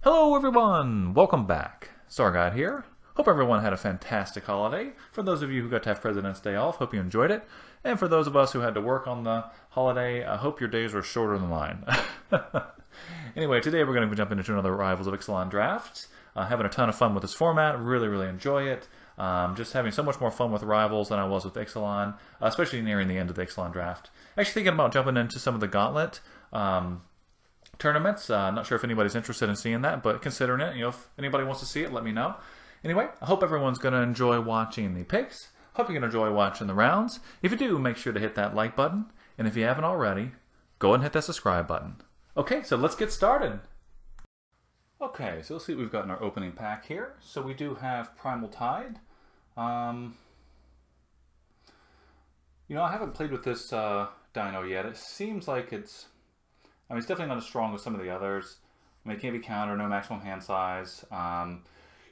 Hello everyone! Welcome back. Zargot here. Hope everyone had a fantastic holiday. For those of you who got to have President's Day off, hope you enjoyed it. And for those of us who had to work on the holiday, I hope your days were shorter than mine. Anyway, today we're going to be jumping into another Rivals of Ixalan draft. Having a ton of fun with this format. Really enjoy it. Just having so much more fun with Rivals than I was with Ixalan, especially nearing the end of the Ixalan draft. Actually thinking about jumping into some of the Gauntlet tournaments. Not sure if anybody's interested in seeing that, but considering it, if anybody wants to see it, let me know. Anyway, I hope everyone's going to enjoy watching the picks. Hope you're going to enjoy watching the rounds. If you do, make sure to hit that like button. And if you haven't already, go ahead and hit that subscribe button. Okay, so let's get started. Okay, so let's see what we've got in our opening pack here. So we do have Primal Tide. I haven't played with this dino yet. It seems like it's definitely not as strong as some of the others. It can't be countered, no maximum hand size. I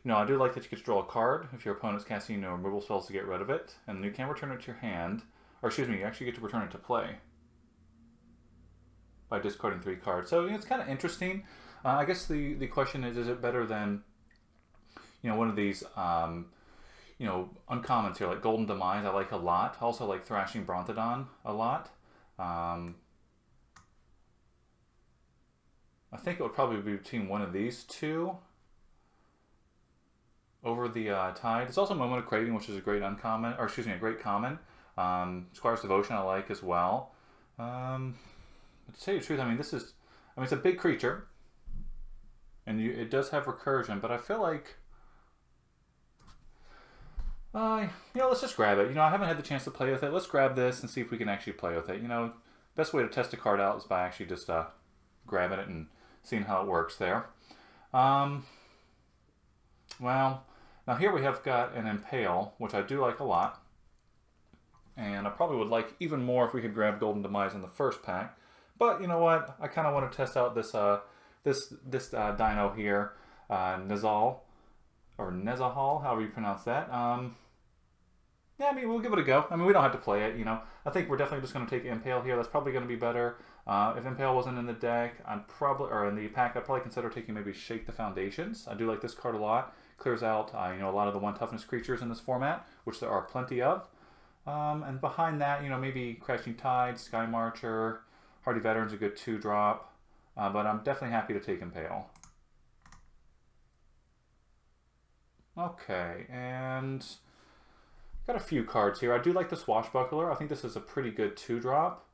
do like that you get to draw a card if your opponent's casting removal spells to get rid of it. And then you can return it to your hand. Or excuse me, you actually get to return it to play by discarding 3 cards. So it's kind of interesting. I guess the question is it better than one of these uncommons here, like Golden Demise I like a lot. I also like Thrashing Brontodon a lot. I think it would probably be between one of these two over the Tide. It's also Moment of Craving, which is a great uncommon, or excuse me, a great common. Squire's Devotion I like as well. But to tell you the truth, it's a big creature, and it does have recursion, but I feel like, let's just grab it. I haven't had the chance to play with it. Let's grab this and see if we can actually play with it. Best way to test a card out is by actually just grabbing it and seeing how it works there. Well, now here we have got an Impale, which I do like a lot. And I probably would like even more if we could grab Golden Demise in the first pack. But you know what? I kind of want to test out this this dino here, Nezahal, or Nezahal, however you pronounce that. Yeah, we'll give it a go. We don't have to play it, I think we're definitely just going to take Impale here. That's probably going to be better. If Impale wasn't in the deck, or in the pack, I'd probably consider taking maybe Shake the Foundations. I do like this card a lot. Clears out, a lot of the 1 toughness creatures in this format, which there are plenty of. And behind that, maybe Crashing Tide, Sky Marcher, Hardy Veteran's a good 2-drop. But I'm definitely happy to take Impale. Okay, and got a few cards here. I do like the Swashbuckler. I think this is a pretty good 2-drop.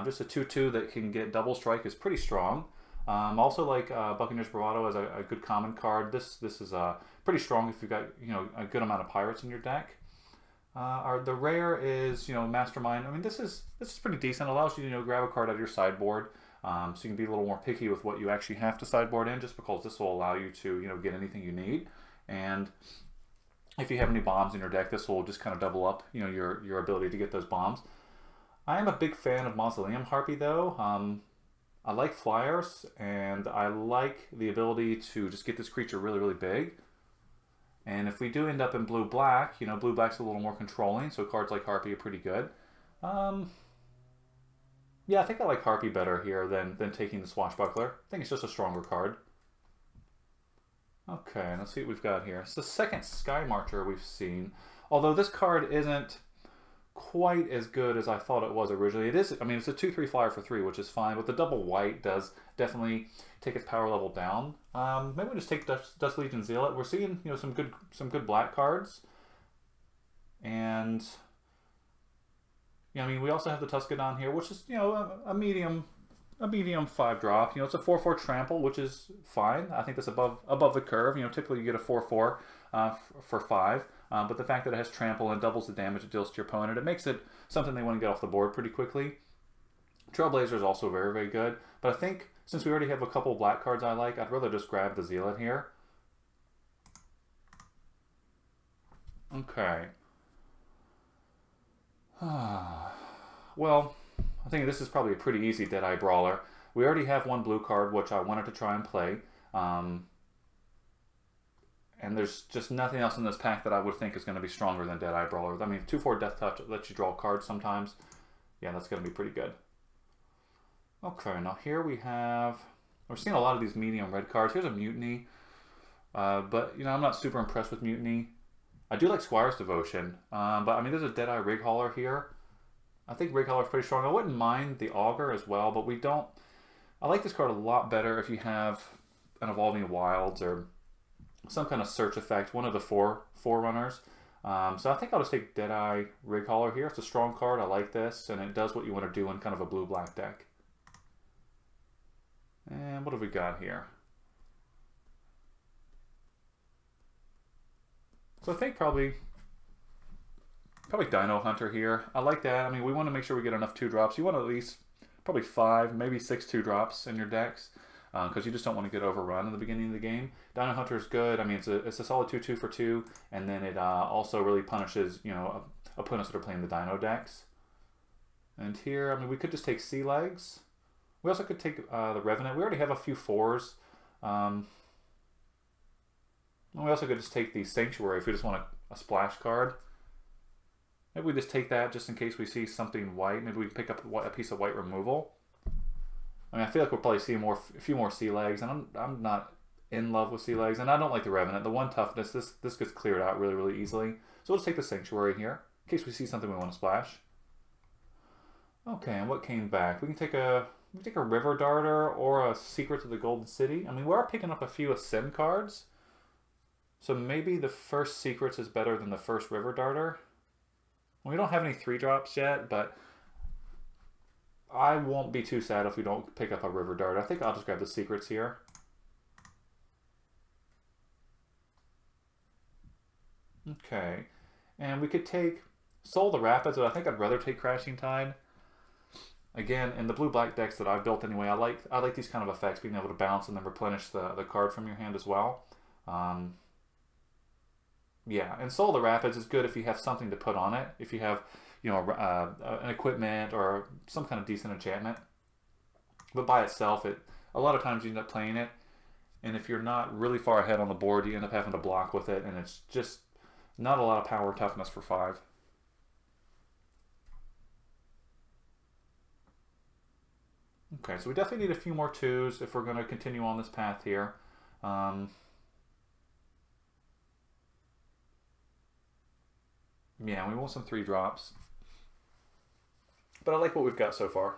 Just a 2/2 that can get double strike is pretty strong. Also like Buccaneer's Bravado as a good common card. This is pretty strong if you've got a good amount of pirates in your deck. The rare is Mastermind. This is pretty decent. It allows you to grab a card out of your sideboard, so you can be a little more picky with what you actually have to sideboard in, just because this will allow you to get anything you need. And if you have any bombs in your deck, this will just kind of double up your ability to get those bombs. I am a big fan of Mausoleum Harpy though. I like flyers, and I like the ability to just get this creature really big. And if we do end up in blue-black, blue-black's a little more controlling, so cards like Harpy are pretty good. Yeah, I think I like Harpy better here than taking the Swashbuckler. I think it's just a stronger card. Okay, let's see what we've got here. It's the second Sky Marcher we've seen. Although this card isn't quite as good as I thought it was originally. It is, it's a 2/3 flyer for 3, which is fine, but the double white does definitely take its power level down. Maybe we just take Dust Legion Zealot. We're seeing some good black cards, and we also have the Tuscadon here, which is a medium 5-drop. It's a 4/4 trample, which is fine. I think that's above the curve. Typically you get a 4/4 for 5. But the fact that it has trample and doubles the damage it deals to your opponent, it makes it something they want to get off the board pretty quickly. Trailblazer is also very good. But I think since we already have a couple black cards I like, I'd rather just grab the Zealot here. Okay. Well, I think this is probably a pretty easy Deadeye Brawler. We already have 1 blue card, which I wanted to try and play. And there's just nothing else in this pack that I would think is going to be stronger than Deadeye Brawler. 2/4 Death Touch lets you draw cards sometimes. Yeah, that's going to be pretty good. Okay, now here we have We're seeing a lot of these medium red cards. Here's a Mutiny, but you know, I'm not super impressed with Mutiny. I do like Squire's Devotion, but I mean, there's a Deadeye Rig Hauler here. I think Rig Hauler is pretty strong. I wouldn't mind the Augur as well, but we don't. I like this card a lot better if you have an Evolving Wilds or some kind of search effect, one of the four runners. So I think I'll just take Deadeye Rig Hauler here. It's a strong card. I like this, and it does what you want to do in kind of a blue-black deck. And what have we got here? So I think probably Dino Hunter here. I like that. I mean, we want to make sure we get enough 2-drops. You want at least probably 5, maybe 6 2-drops in your decks, because you just don't want to get overrun in the beginning of the game. Dino Hunter is good. I mean, it's a solid 2/2 for 2, and then it also really punishes, you know, opponents that are playing the Dino decks. And here, I mean, we could just take Sea Legs. We also could take the Revenant. We already have a few 4s. We also could just take the Sanctuary if we just want a splash card. Maybe we just take that just in case we see something white. Maybe we can pick up a piece of white removal. I mean, I feel like we'll probably see a few more Sea Legs, and I'm not in love with Sea Legs, and I don't like the Revenant. The 1 toughness, this gets cleared out really, really easily. So we'll just take the Sanctuary here in case we see something we want to splash. Okay, and what came back? We can take a River Darter or a Secret to the Golden City. I mean, we are picking up a few Ascend cards, so maybe the first Secrets is better than the first River Darter. We don't have any 3-drops yet, but I won't be too sad if we don't pick up a River Darter. I think I'll just grab the Secrets here. Okay, and we could take Soul the Rapids, but I think I'd rather take Crashing Tide. Again, in the blue-black decks that I've built anyway, I like these kind of effects, being able to bounce and then replenish the card from your hand as well. Yeah, and Soul the Rapids is good if you have something to put on it. If you have, you know, an equipment or some kind of decent enchantment. But by itself, a lot of times you end up playing it, and if you're not really far ahead on the board, you end up having to block with it, and it's just not a lot of power toughness for 5. Okay, so we definitely need a few more 2s if we're going to continue on this path here. Yeah, we want some 3-drops. But I like what we've got so far.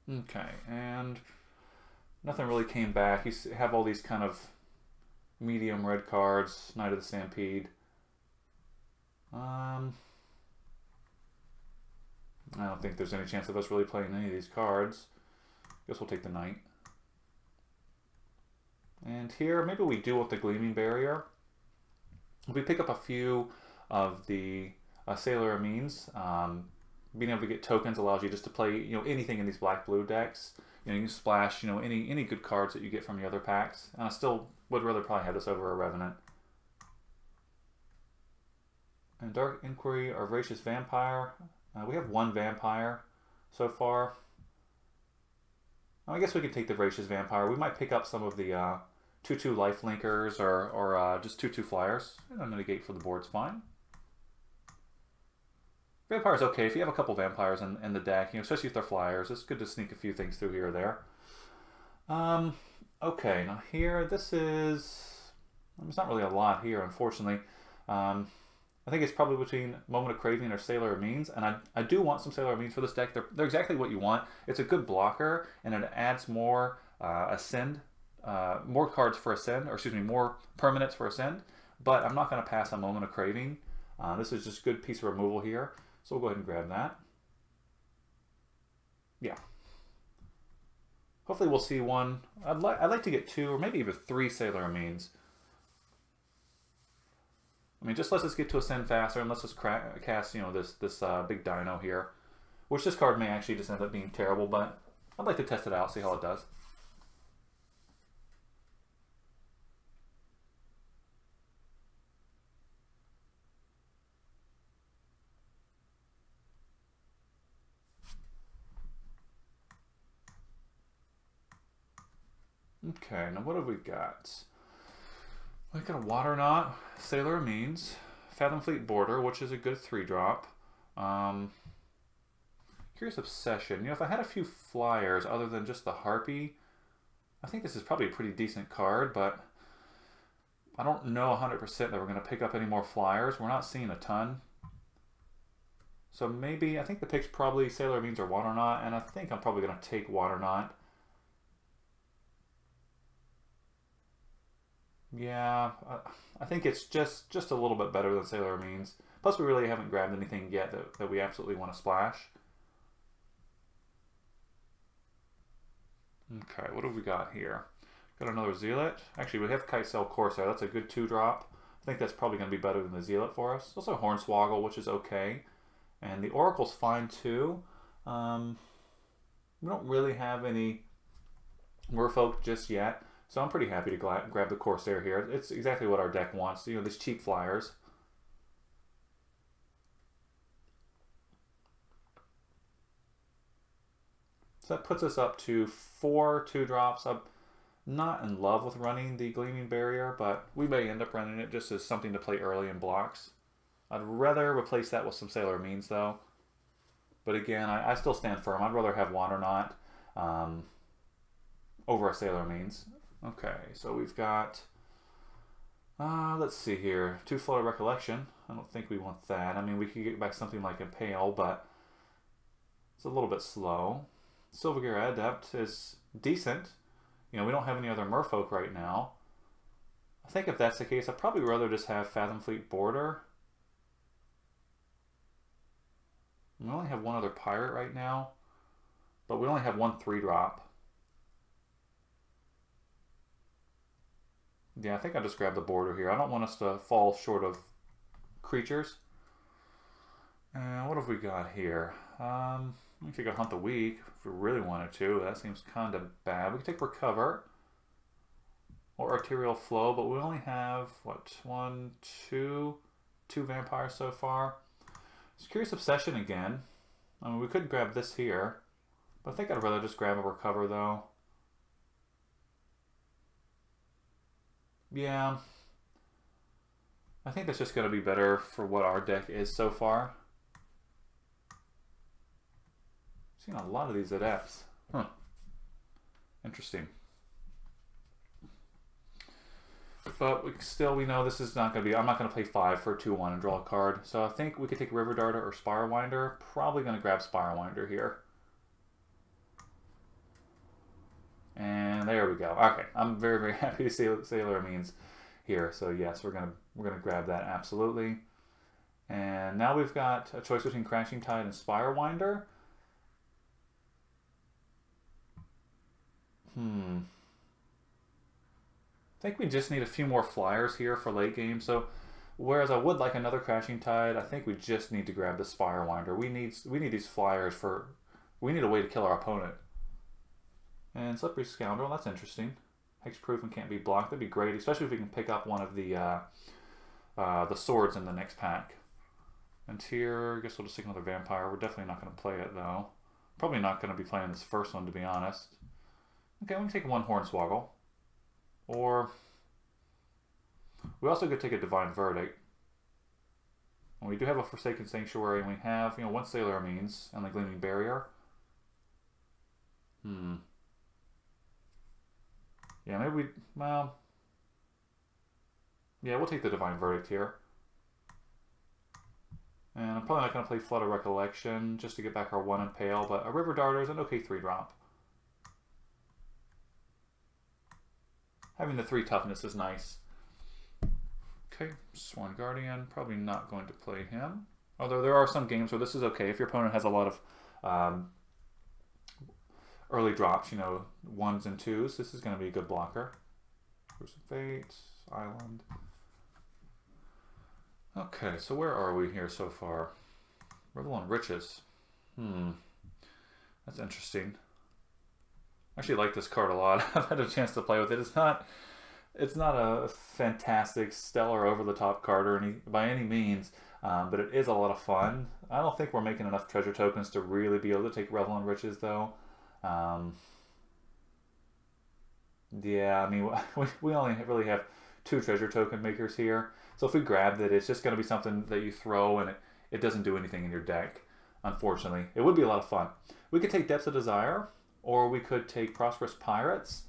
Okay, and nothing really came back. You have all these kind of medium red cards. Knight of the Stampede. I don't think there's any chance of us really playing any of these cards. Guess we'll take the Knight. And here, maybe we do with the Gleaming Barrier. If we pick up a few of the Sailor Amines, being able to get tokens allows you just to play, you know, anything in these black-blue decks. You know, you can splash, you know, any good cards that you get from the other packs. And I still would rather probably have this over a Revenant. And Dark Inquiry or Voracious Vampire. We have 1 Vampire so far. I guess we could take the Voracious Vampire. We might pick up some of the 2/2 life linkers or just 2/2 flyers. And a mitigate for the board's fine. Vampire's okay. If you have a couple vampires in the deck, you know, especially if they're flyers, it's good to sneak a few things through here or there. Okay, now here, this is... There's not really a lot here, unfortunately. I think it's probably between Moment of Craving or Sailor Amines, and I do want some Sailor Amines for this deck. They're exactly what you want. It's a good blocker, and it adds more Ascend, more cards for Ascend, or excuse me, more permanents for Ascend, but I'm not going to pass a Moment of Craving. This is just a good piece of removal here, so we'll go ahead and grab that. Yeah. Hopefully we'll see one. I'd like to get 2 or maybe even 3 Sailor Amines. I mean, just lets us get to Ascend faster and lets us cast, you know, this big Dino here. Which this card may actually just end up being terrible, but I'd like to test it out, see how it does. Okay, now what have we got? We got a Water Knot, Sailor Amines, Fathom Fleet Border, which is a good 3-drop. Curious Obsession. You know, if I had a few flyers other than just the Harpy, I think this is probably a pretty decent card, but I don't know 100% that we're going to pick up any more flyers. We're not seeing a ton. So maybe, I think the pick's probably Sailor Means or Waternaut, and I think I'm probably going to take Waternaut. Yeah, I think it's just a little bit better than Sailor Means. Plus, we really haven't grabbed anything yet that we absolutely want to splash. Okay, what have we got here? Got another Zealot. Actually, we have Kite Sail Corsair. That's a good 2-drop. I think that's probably going to be better than the Zealot for us. Also Hornswoggle, which is okay. And the Oracle's fine too. We don't really have any Merfolk just yet. So I'm pretty happy to grab the Corsair here. It's exactly what our deck wants. You know, these cheap flyers. So that puts us up to 4 2-drops. I'm not in love with running the Gleaming Barrier, but we may end up running it just as something to play early in blocks. I'd rather replace that with some Sailor Means, though. But again, I still stand firm. I'd rather have Waternaut over a Sailor Means. Okay, so we've got, let's see here, 2 Flood of Recollection. I don't think we want that. I mean, we could get back something like Impale, but it's a little bit slow. Silvergear Adept is decent. You know, we don't have any other Merfolk right now. I think if that's the case, I'd probably rather just have Fathom Fleet Border. We only have one other Pirate right now, but we only have 1 3-drop. Yeah, I think I'll just grab the Border here. I don't want us to fall short of creatures. What have we got here? We could go Hunt the Weak if we really wanted to. That seems kind of bad. We could take Recover or Arterial Flow, but we only have, what, 2 vampires so far. It's Curious Obsession again. I mean, we could grab this here, but I think I'd rather just grab a Recover, though. Yeah. I think that's just going to be better for what our deck is so far. I've seen a lot of these Adepts. Huh. Interesting. But we know this is not going to be, I'm not going to play 5 for a 2-1 and draw a card. So I think we could take River Darter or Spirewinder. Probably going to grab Spirewinder here. And there we go. Okay, I'm very, very happy to see Sailor Means here. So yes, we're gonna grab that absolutely. And now we've got a choice between Crashing Tide and Spirewinder. I think we just need a few more flyers here for late game. So whereas I would like another Crashing Tide, I think we just need to grab the Spirewinder. We need these flyers for, we need a way to kill our opponent. And Slippery Scoundrel, that's interesting. Hexproof and can't be blocked. That'd be great, especially if we can pick up one of the swords in the next pack. And here, I guess we'll just take another Vampire. We're definitely not going to play it, though. Probably not going to be playing this first one, to be honest. Okay, we can take 1 Hornswoggle. Or we also could take a Divine Verdict. And we do have a Forsaken Sanctuary, and we have, 1 Sailor Means and the Gleaming Barrier. Yeah, maybe we, well, yeah, we'll take the Divine Verdict here. And I'm probably not going to play Flood of Recollection just to get back our 1 Impale, but a River Darter is an okay 3-drop. Having the 3 toughness is nice. Okay, Sworn Guardian, probably not going to play him. Although there are some games where this is okay. If your opponent has a lot of early drops, 1s and 2s, this is going to be a good blocker. Cruise of Fate, Island. Okay, so where are we here so far? Revel in Riches. That's interesting. I actually like this card a lot. I've had a chance to play with it. It's not a fantastic, stellar, over-the-top card by any means, but it is a lot of fun. I don't think we're making enough treasure tokens to really be able to take Revel in Riches, though. Yeah, I mean, we only really have 2 treasure token makers here. So if we grabbed it, it's just going to be something that you throw and it doesn't do anything in your deck, unfortunately. It would be a lot of fun. We could take Depths of Desire, or we could take Prosperous Pirates.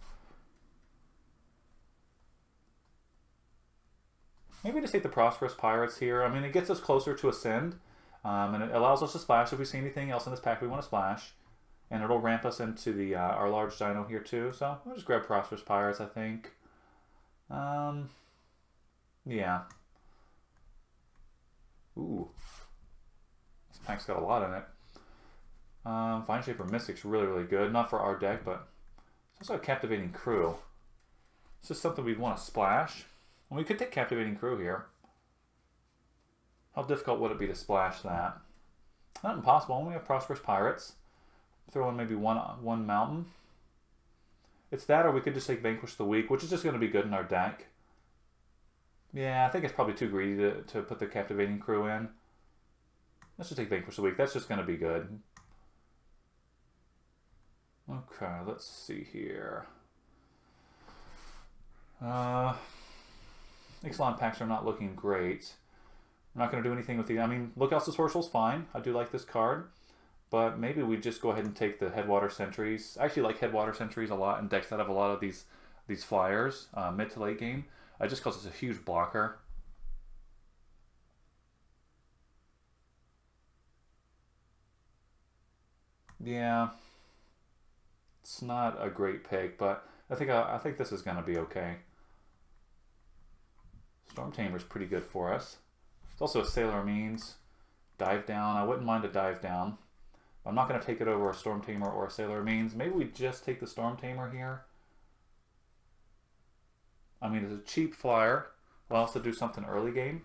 Maybe just take the Prosperous Pirates here. I mean, it gets us closer to Ascend, and it allows us to splash if we see anything else in this pack we want to splash. And it'll ramp us into the our large dino here too. So we'll just grab Prosperous Pirates, I think. Yeah. Ooh. This pack's got a lot in it. Fine Shaper Mystic's really, really good. Not for our deck, but it's also a Captivating Crew. It's just something we'd want to splash. And we could take Captivating Crew here. How difficult would it be to splash that? Not impossible. We have Prosperous Pirates. Throw in maybe one mountain. It's that, or we could just take Vanquish the Weak, which is just going to be good in our deck. Yeah, I think it's probably too greedy to put the Captivating Crew in. Let's just take Vanquish the Weak. That's just going to be good. Okay, let's see here. Ixalan packs are not looking great. I'm not going to do anything with the... I mean, Lookout's Sorcerer's fine. I do like this card. But maybe we just go ahead and take the Headwater Sentries. I actually like Headwater Sentries a lot in decks that have a lot of these flyers mid to late game. Just because it's a huge blocker. Yeah, it's not a great pick, but I think this is going to be okay. Storm Tamer's pretty good for us. It's also a Sailor Means. Dive Down. I wouldn't mind a Dive Down. I'm not going to take it over a Storm Tamer or a Sailor Means. Maybe we just take the Storm Tamer here. I mean, it's a cheap flyer. Allows us to do something early game.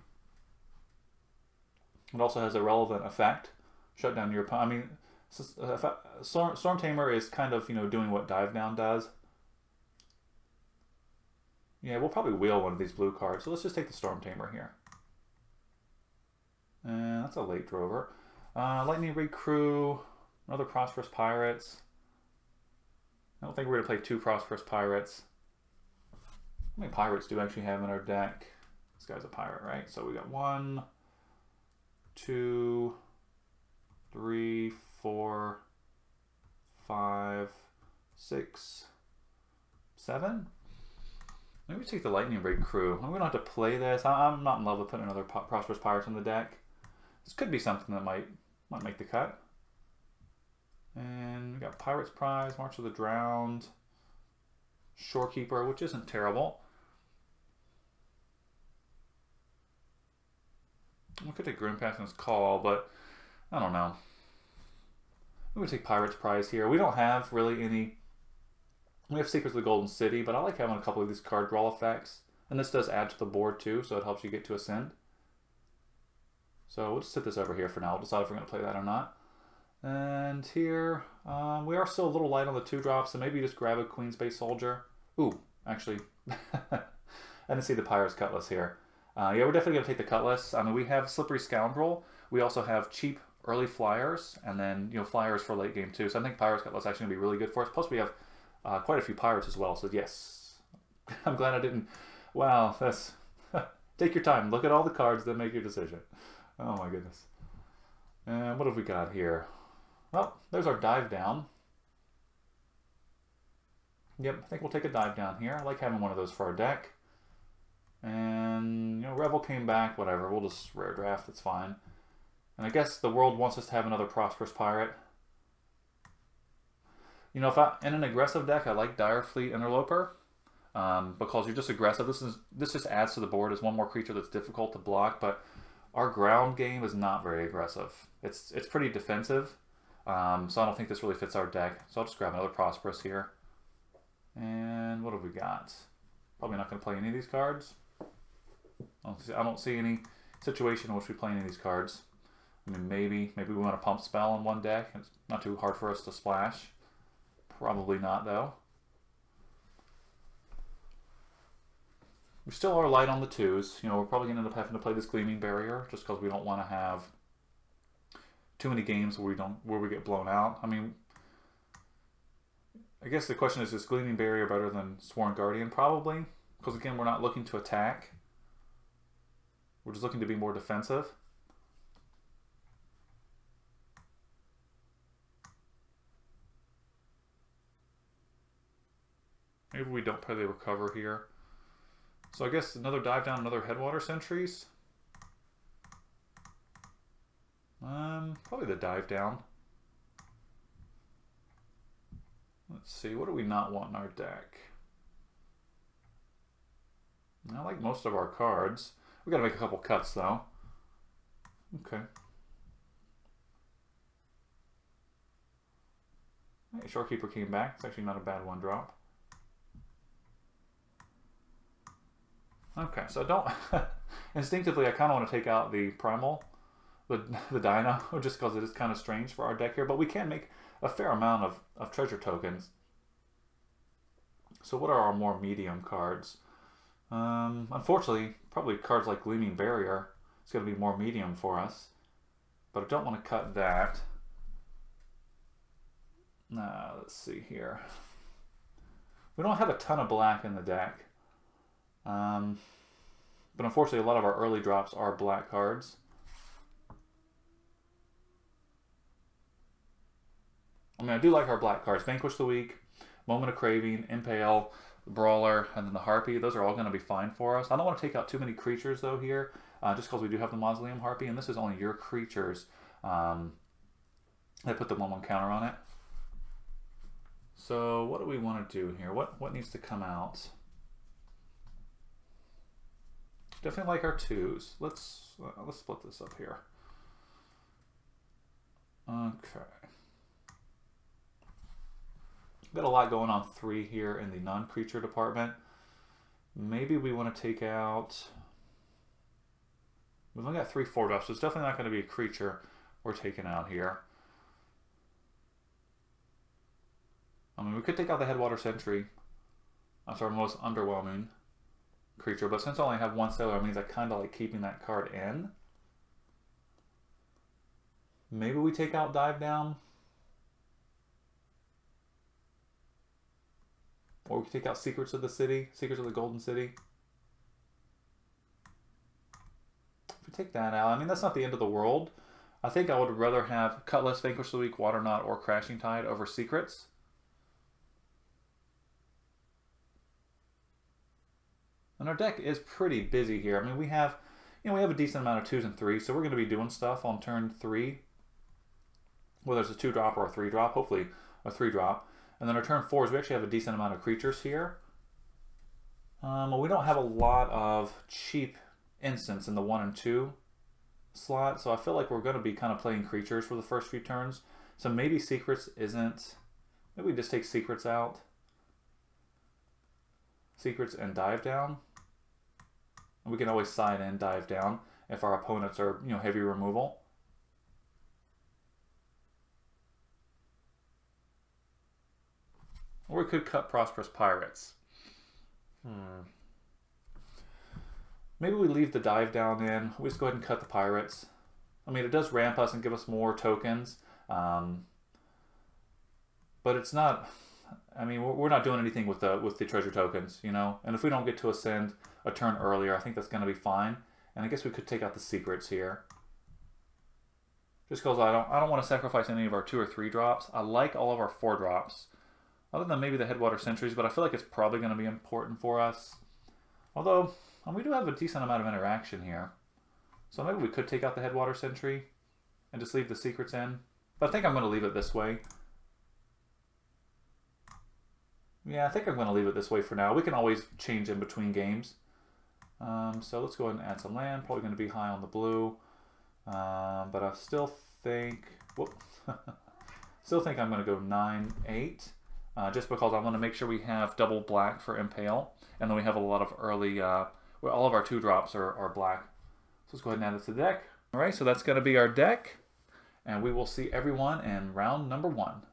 It also has a relevant effect. Shut down your opponent. I mean, Storm Tamer is kind of, doing what Dive Down does. Yeah, we'll probably wheel one of these blue cards. So let's just take the Storm Tamer here. And that's a late drover. Lightning Rig Crew. Another Prosperous Pirates. I don't think we're going to play two Prosperous Pirates. How many pirates do we actually have in our deck? This guy's a pirate, right? So we got 1, 2, 3, 4, 5, 6, 7. Maybe we take the Lightning Rig Crew. We don't have to play this. I'm not in love with putting another Prosperous Pirates in the deck. This could be something that might make the cut. And we got Pirate's Prize, March of the Drowned, Shorekeeper, which isn't terrible. We could take Grimpassion's Call, but I don't know. We would take Pirate's Prize here. We don't have really any... We have Secrets of the Golden City, but I like having a couple of these card draw effects. And this does add to the board too, so it helps you get to Ascend. So we'll just sit this over here for now. We'll decide if we're going to play that or not. And here, we are still a little light on the 2-drops, so maybe just grab a Queen's Bay Soldier. Ooh, actually, I didn't see the Pirate's Cutlass here. Yeah, we're definitely going to take the Cutlass. I mean, we have Slippery Scoundrel. We also have cheap early flyers, and then, flyers for late game too. So I think Pirate's Cutlass is actually going to be really good for us. Plus, we have quite a few pirates as well, so yes. I'm glad I didn't... Wow, that's... Take your time. Look at all the cards, then make your decision. Oh my goodness. And what have we got here? Well, there's our Dive Down. Yep, I think we'll take a Dive Down here. I like having one of those for our deck. And, Revel came back, whatever. We'll just rare draft, it's fine. And I guess the world wants us to have another Prosperous Pirate. If in an aggressive deck, I like Dire Fleet Interloper. Because you're just aggressive. This just adds to the board as one more creature that's difficult to block, but our ground game is not very aggressive. It's pretty defensive. So I don't think this really fits our deck. So I'll just grab another Prosperous here. And what have we got? Probably not going to play any of these cards. I don't see any situation in which we play any of these cards. I mean, maybe we want a Pump Spell in one deck. It's not too hard for us to splash. Probably not, though. We still are light on the 2s. We're probably going to end up having to play this Gleaming Barrier just because we don't want to have too many games where we get blown out. I mean, I guess the question is Gleaming Barrier better than Sworn Guardian? Probably, because again, we're not looking to attack. We're just looking to be more defensive. Maybe we don't play the recover here. So I guess another dive down, another headwater sentries. Probably the dive down. Let's see, what do we not want in our deck? I like most of our cards. We gotta make a couple cuts though. Okay. Hey, Shorekeeper came back. It's actually not a bad one drop. Okay, so I don't instinctively I kind of want to take out the primal, the Dino, just because it is kind of strange for our deck here. But we can make a fair amount of treasure tokens. So what are our more medium cards? Unfortunately, probably cards like Gleaming Barrier is going to be more medium for us. But I don't want to cut that. Let's see here. We don't have a ton of black in the deck. But unfortunately, a lot of our early drops are black cards. I mean, I do like our black cards. Vanquish the Weak, Moment of Craving, Impale, Brawler, and then the Harpy. Those are all going to be fine for us. I don't want to take out too many creatures, though, here, just because we do have the Mausoleum Harpy, and this is only your creatures. I put the 1/1 counter on it. So what do we want to do here? What needs to come out? Definitely like our 2s. Let's split this up here. Okay. Got a lot going on 3 here in the non-creature department. Maybe we want to take out... We've only got 3 4-drops, so it's definitely not going to be a creature we're taking out here. I mean, we could take out the Headwater Sentry. That's our most underwhelming creature, but since I only have 1 sailor, it means I kind of like keeping that card in. Maybe we take out Dive Down. Or we could take out Secrets of the City, Secrets of the Golden City. If we take that out, I mean, that's not the end of the world. I think I would rather have Cutlass, Vanquish the Weak, Water Knot, or Crashing Tide over Secrets. And our deck is pretty busy here. I mean, we have a decent amount of 2s and 3s, so we're going to be doing stuff on turn 3. Whether it's a 2-drop or a 3-drop, hopefully a 3-drop. And then our turn 4s, we actually have a decent amount of creatures here. We don't have a lot of cheap instants in the 1 and 2 slot, so I feel like we're going to be kind of playing creatures for the first few turns. So maybe Secrets isn't... Maybe we just take Secrets out. Secrets and Dive Down. And we can always side in Dive Down if our opponents are, heavy removal. Or we could cut Prosperous Pirates. Maybe we leave the Dive Down in. We just go ahead and cut the Pirates. I mean, it does ramp us and give us more tokens. But it's not... I mean, we're not doing anything with the treasure tokens, And if we don't get to ascend a turn earlier, I think that's going to be fine. And I guess we could take out the Secrets here. Just because I don't want to sacrifice any of our 2 or 3 drops. I like all of our 4 drops. Other than maybe the Headwater Sentries, but I feel like it's probably going to be important for us. Although, we do have a decent amount of interaction here. So maybe we could take out the Headwater Sentry and just leave the Secrets in. But I think I'm going to leave it this way. Yeah, I think I'm going to leave it this way for now. We can always change in between games. So let's go ahead and add some land. Probably going to be high on the blue. But I still think... Whoop. Still think I'm going to go 9-8. Just because I want to make sure we have double black for Impale. And then we have a lot of early... well, all of our 2-drops are black. So let's go ahead and add it to the deck. Alright, so that's going to be our deck. And we will see everyone in round number 1.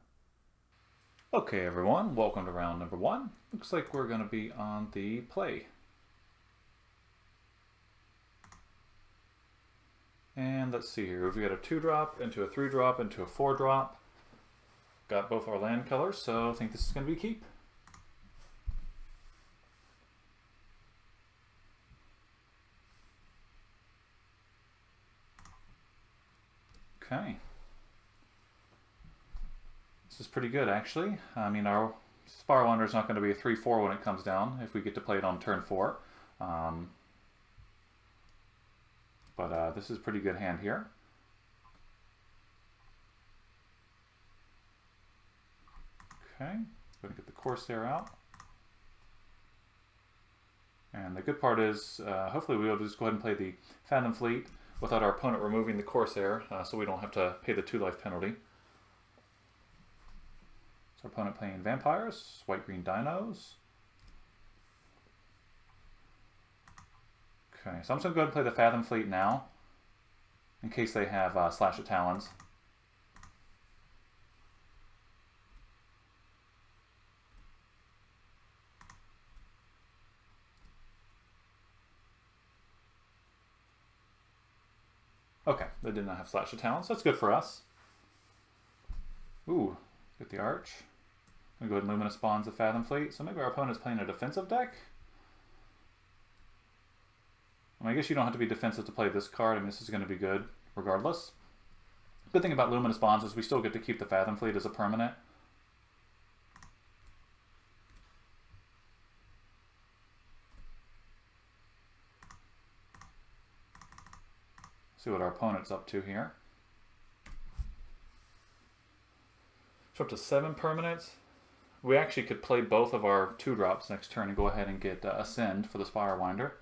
Okay, everyone, welcome to round number 1. Looks like we're going to be on the play. And let's see here. We've got a 2-drop into a 3-drop into a 4-drop. Got both our land colors, so I think this is going to be a keep. Okay. This is pretty good, actually. I mean, our Spire Wanderer is not going to be a 3-4 when it comes down if we get to play it on turn 4. But this is a pretty good hand here. Okay, going to get the Corsair out. And the good part is, hopefully we'll just go ahead and play the Fathom Fleet without our opponent removing the Corsair, so we don't have to pay the 2-life penalty. So our opponent playing Vampires, White-Green Dinos. Okay, so I'm just going to go ahead and play the Fathom Fleet now, in case they have Slash of Talons. Okay, they did not have Slash of Talons, so that's good for us. Ooh, get the Arch. I'm going to go ahead and Luminous Bonds the Fathom Fleet. So maybe our opponent's playing a defensive deck? I mean, I guess you don't have to be defensive to play this card. I mean, this is going to be good regardless. Good thing about Luminous Bonds is we still get to keep the Fathom Fleet as a permanent. See what our opponent's up to here. So up to 7 permanents. We actually could play both of our 2-drops next turn and go ahead and get Ascend for the Spire Winder.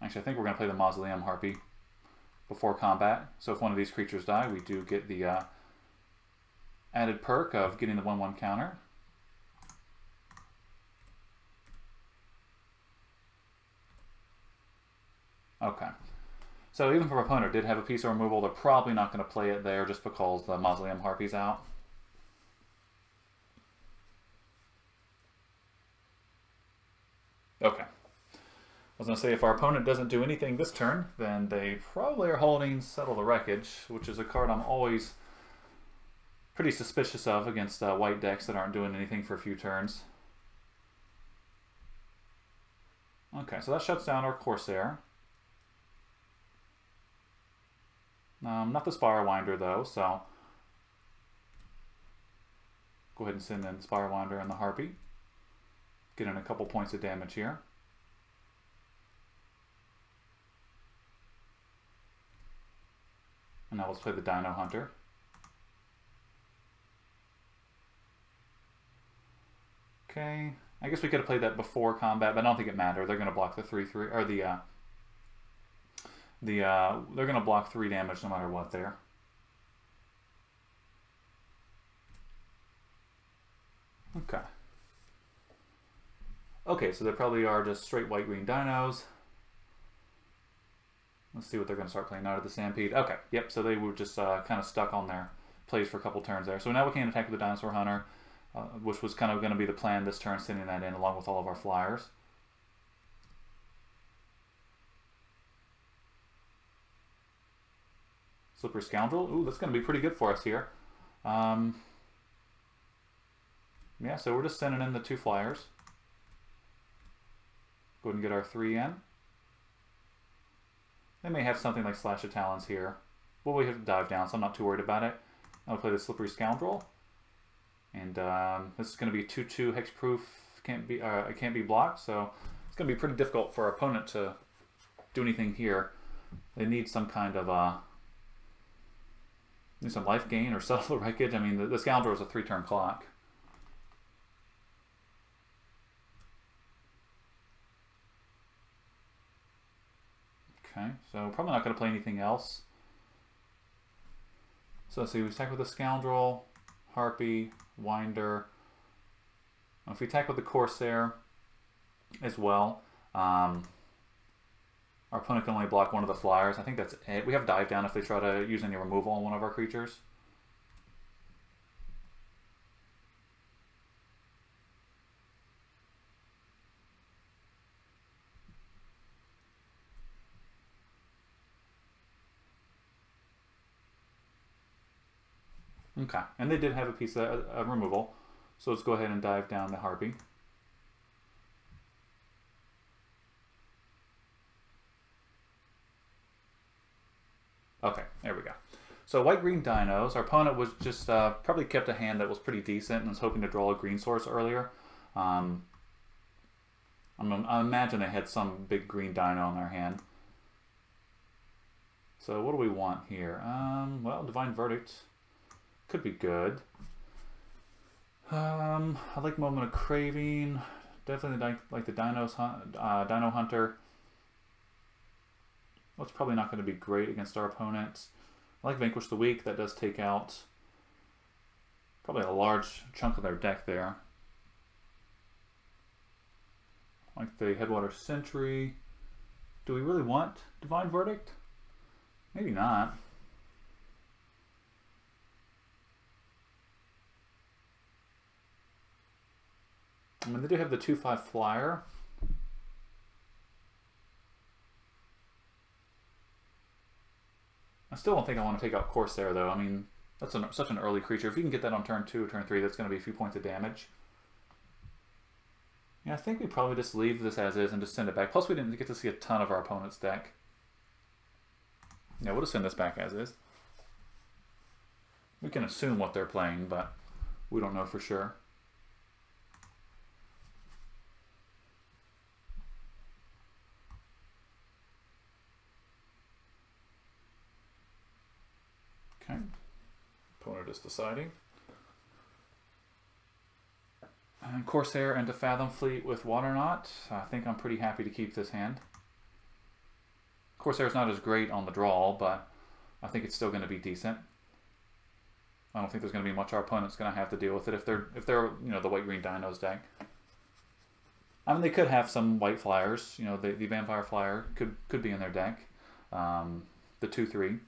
Actually, I think we're going to play the Mausoleum Harpy before combat. So if one of these creatures die, we do get the added perk of getting the 1/1 counter. Okay. So even if our opponent did have a piece of removal, they're probably not going to play it there just because the Mausoleum Harpy's out. Okay. I was going to say, if our opponent doesn't do anything this turn, then they probably are holding Settle the Wreckage, which is a card I'm always pretty suspicious of against white decks that aren't doing anything for a few turns. Okay, so that shuts down our Corsair. Not the Spire Winder, though, so go ahead and send in the Spire Winder and the Harpy. Get in a couple points of damage here. And now let's play the Dino Hunter. Okay, I guess we could have played that before combat, but I don't think it mattered. They're going to block the 3/3, or they're going to block 3 damage no matter what there. Okay. Okay, so they probably are just straight white-green dinos. Let's see what they're going to start playing out of the Stampede. Okay, yep, so they were just kind of stuck on their plays for a couple turns there. So now we can attack with the Dinosaur Hunter, which was kind of going to be the plan this turn, sending that in along with all of our flyers. Slippery Scoundrel. Ooh, that's going to be pretty good for us here. Yeah, so we're just sending in the 2 flyers. Go ahead and get our 3 in. They may have something like Slash of Talons here. Well, we have to dive down, so I'm not too worried about it. I'll play the Slippery Scoundrel. And this is going to be 2/2 hexproof. It can't be blocked, so it's going to be pretty difficult for our opponent to do anything here. They need some kind of some life gain or Settle the Wreckage. I mean, the Scoundrel is a 3-turn clock. Okay, so probably not going to play anything else. So let's see, we attack with the Scoundrel, Harpy, Winder. If we attack with the Corsair as well, our opponent can only block 1 of the flyers. I think that's it. We have Dive Down if they try to use any removal on one of our creatures. Okay, and they did have a piece of removal, so let's go ahead and dive down the Harpy. Okay, there we go. So white-green dinos. Our opponent was just probably kept a hand that was pretty decent and was hoping to draw a green source earlier. I imagine they had some big green dino in their hand. So what do we want here? Well, Divine Verdict could be good. I like Moment of Craving. Definitely like the Dino Hunter. That's probably not going to be great against our opponents. I like Vanquish the Weak. That does take out probably a large chunk of their deck there. Like the Headwater Sentry. Do we really want Divine Verdict? Maybe not. I mean, they do have the 2/5 flyer. I still don't think I want to take out Corsair, though. I mean, that's such an early creature. If you can get that on turn 2 or turn 3, that's going to be a few points of damage. Yeah, I think we probably just leave this as is and just send it back. Plus, we didn't get to see a ton of our opponent's deck. Yeah, we'll just send this back as is. We can assume what they're playing, but we don't know for sure. Okay. Opponent is deciding. And Corsair into Fathom Fleet with Waterknot. I think I'm pretty happy to keep this hand. Corsair's not as great on the draw, but I think it's still going to be decent. I don't think there's going to be much our opponent's going to have to deal with it if they're you know, the white-green dinos deck. I mean, they could have some white flyers. You know, the Vampire Flyer could be in their deck. The 2/3.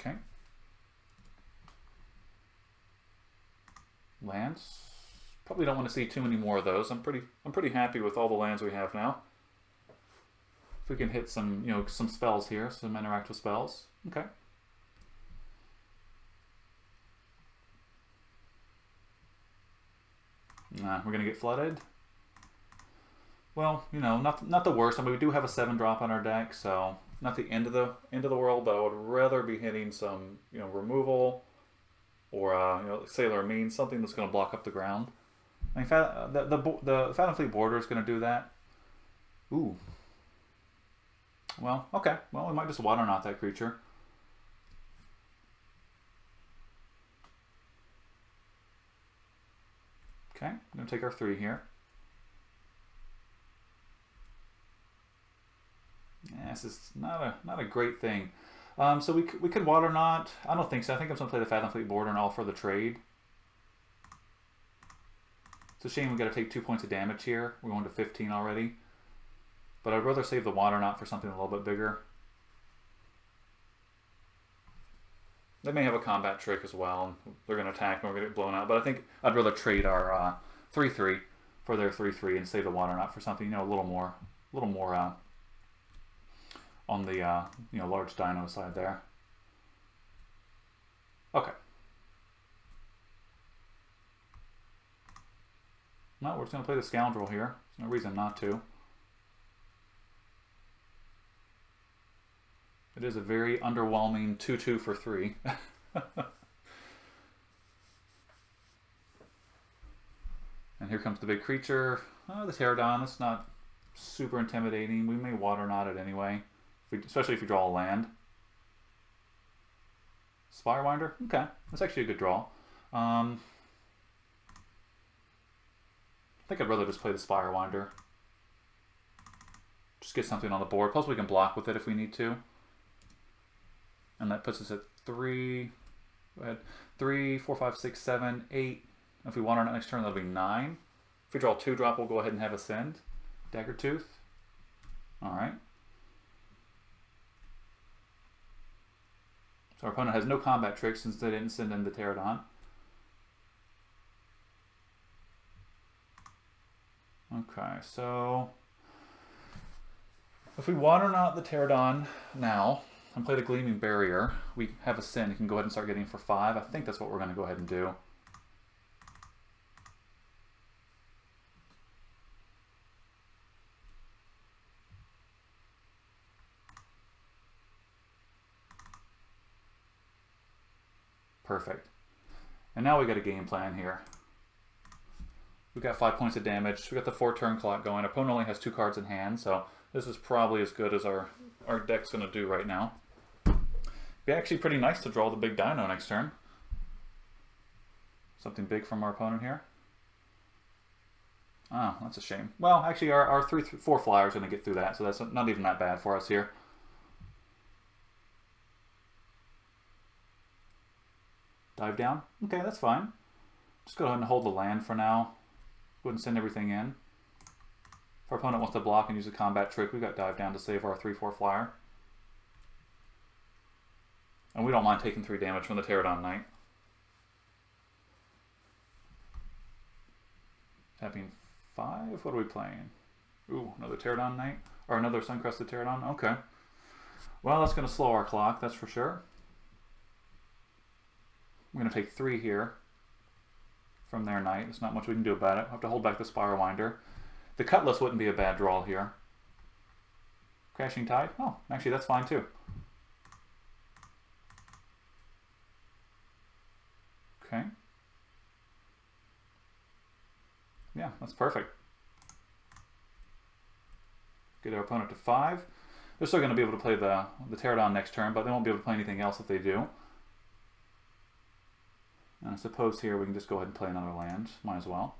Okay. Lands. Probably don't want to see too many more of those. I'm pretty happy with all the lands we have now. If we can hit some, you know, some spells here, some interactive spells. Okay. Nah, we're gonna get flooded. Well, you know, not the worst. I mean, we do have a 7-drop on our deck, so not the end of the world. But I would rather be hitting some, you know, removal or you know, Sailor Mean, something that's going to block up the ground. I mean, the Fathom Fleet Border is going to do that. Ooh. Well, okay. Well, we might just Waterknot that creature. Okay, I'm going to take our 3 here. Yeah, this is not a great thing. So we could Waterknot. I don't think so. I think I'm going to play the Fathom Fleet Border and all for the trade. It's a shame we got to take 2 points of damage here. We're going to 15 already. But I'd rather save the Waterknot for something a little bit bigger. They may have a combat trick as well. They're going to attack and we're going to get blown out. But I think I'd rather trade our 3/3 for their 3/3 and save the Waterknot for something, you know, a little more on the you know, large dino side there. Okay. No, we're just going to play the Scoundrel here. There's no reason not to. It is a very underwhelming 2/2 for 3. And here comes the big creature. Oh, the Pterodon. That's not super intimidating. We may Waterknot it anyway, especially if you draw a land. Spirewinder? Okay, that's actually a good draw. I think I'd rather just play the Spirewinder. Just get something on the board. Plus we can block with it if we need to. And that puts us at 3. Go ahead. 3, 4, 5, 6, 7, 8. If we want our next turn, that'll be 9. If we draw a 2-drop, we'll go ahead and have a send. Daggertooth. Alright. So our opponent has no combat tricks since they didn't send in the Pterodon. Okay, so if we Waterknot the Pterodon now and play the Gleaming Barrier, we have a send. You can go ahead and start getting for 5. I think that's what we're going to go ahead and do. Perfect. And now we got a game plan here. We've got 5 points of damage. We got the 4-turn clock going. Opponent only has 2 cards in hand, so this is probably as good as our deck's going to do right now. Be actually pretty nice to draw the big dino next turn. Something big from our opponent here. Oh, that's a shame. Well, actually, our 4 flyer is going to get through that, so that's not even that bad for us here. Dive down? Okay, that's fine. Just go ahead and hold the land for now. Go ahead and send everything in. If our opponent wants to block and use a combat trick, we've got dive down to save our 3/4 flyer. And we don't mind taking 3 damage from the Pterodon Knight. Tapping 5? What are we playing? Ooh, another Pterodon Knight? Or another Sun-Crested Pterodon? Okay. Well, that's going to slow our clock, that's for sure. I'm going to take 3 here from their Knight. There's not much we can do about it. I'll have to hold back the Spiral Winder. The Cutlass wouldn't be a bad draw here. Crashing Tide? Oh, actually that's fine too. Okay. Yeah, that's perfect. Get our opponent to 5. They're still going to be able to play the Pterodon next turn, but they won't be able to play anything else if they do. And I suppose here we can just go ahead and play another land. Might as well.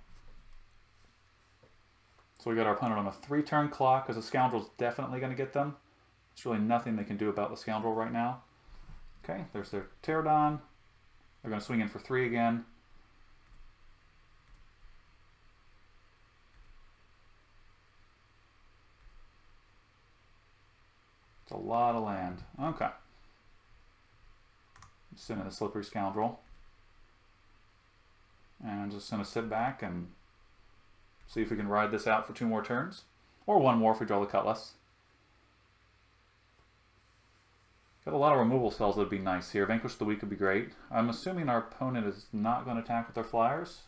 So we got our opponent on a 3-turn clock, because the Scoundrel's definitely going to get them. There's really nothing they can do about the Scoundrel right now. Okay, there's their Pterodon. They're going to swing in for 3 again. It's a lot of land. Okay. Send in the Slippery Scoundrel. And just going to sit back and see if we can ride this out for 2 more turns. Or 1 more if we draw the Cutlass. Got a lot of removal spells that would be nice here. Vanquish the Weak would be great. I'm assuming our opponent is not going to attack with their flyers.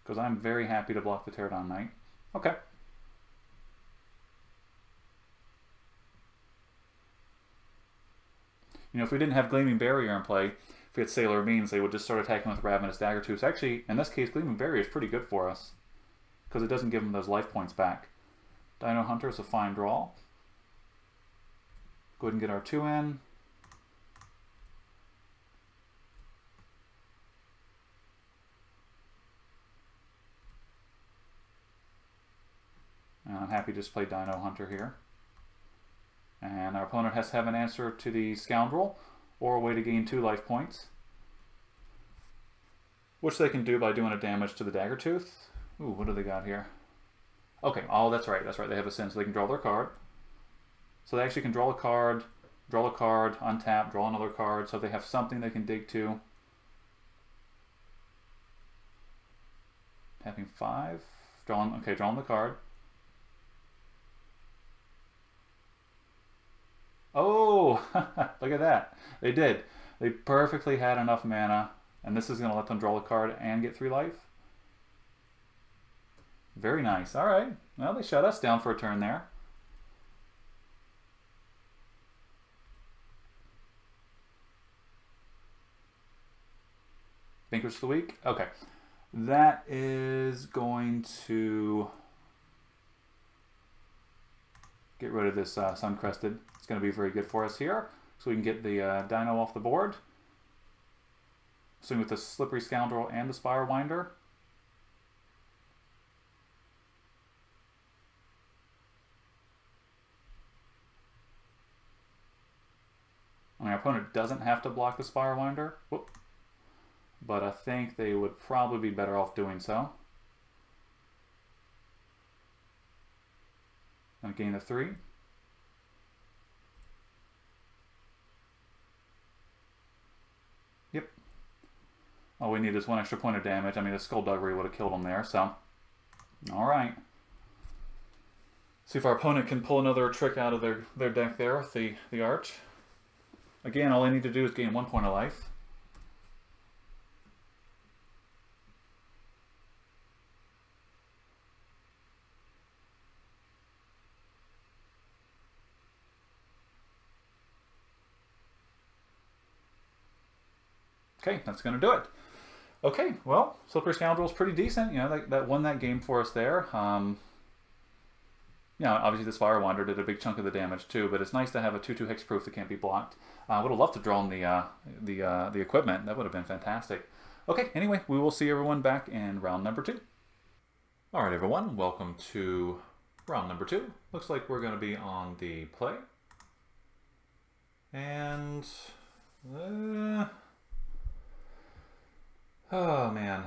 Because I'm very happy to block the Pterodon Knight. Okay. You know, if we didn't have Gleaming Barrier in play, if we had Sailor Means, they would just start attacking with Ravenous Dagger too. So actually, in this case, Gleaming Barrier is pretty good for us, because it doesn't give them those life points back. Dino Hunter is a fine draw. Go ahead and get our 2 in. And I'm happy to just play Dino Hunter here. And our opponent has to have an answer to the Scoundrel, or a way to gain 2 life points. Which they can do by doing a damage to the Daggertooth. Ooh, what do they got here? Okay, oh, that's right, They have a sin, so they can draw their card. So they actually can draw a card, untap, draw another card, so they have something they can dig to. Tapping 5. Drawing the card. Oh, look at that. They did. They perfectly had enough mana, and this is going to let them draw a card and get 3 life. Very nice. All right. Well, they shut us down for a turn there. Vanquish the Weak? Okay. That is going to get rid of this Sun-Crested. It's going to be very good for us here. So we can get the Dino off the board. Swing with the Slippery Scoundrel and the Spiral Winder. My opponent doesn't have to block the Spiral Winder. Whoop. But I think they would probably be better off doing so. And gain the 3. Yep. All we need is 1 extra point of damage. I mean, the Skullduggery would have killed him there, so. Alright. See if our opponent can pull another trick out of their deck there with the Arch. Again, all I need to do is gain 1 point of life. Okay, that's going to do it. Okay, well, Slippery Scoundrel's pretty decent. You know, that won that game for us there. You know, obviously this Fire Wander did a big chunk of the damage too, but it's nice to have a 2/2 hexproof that can't be blocked. I would have loved to draw on the equipment. That would have been fantastic. Okay, anyway, we will see everyone back in round number 2. All right, everyone, welcome to round number 2. Looks like we're going to be on the play. And oh man,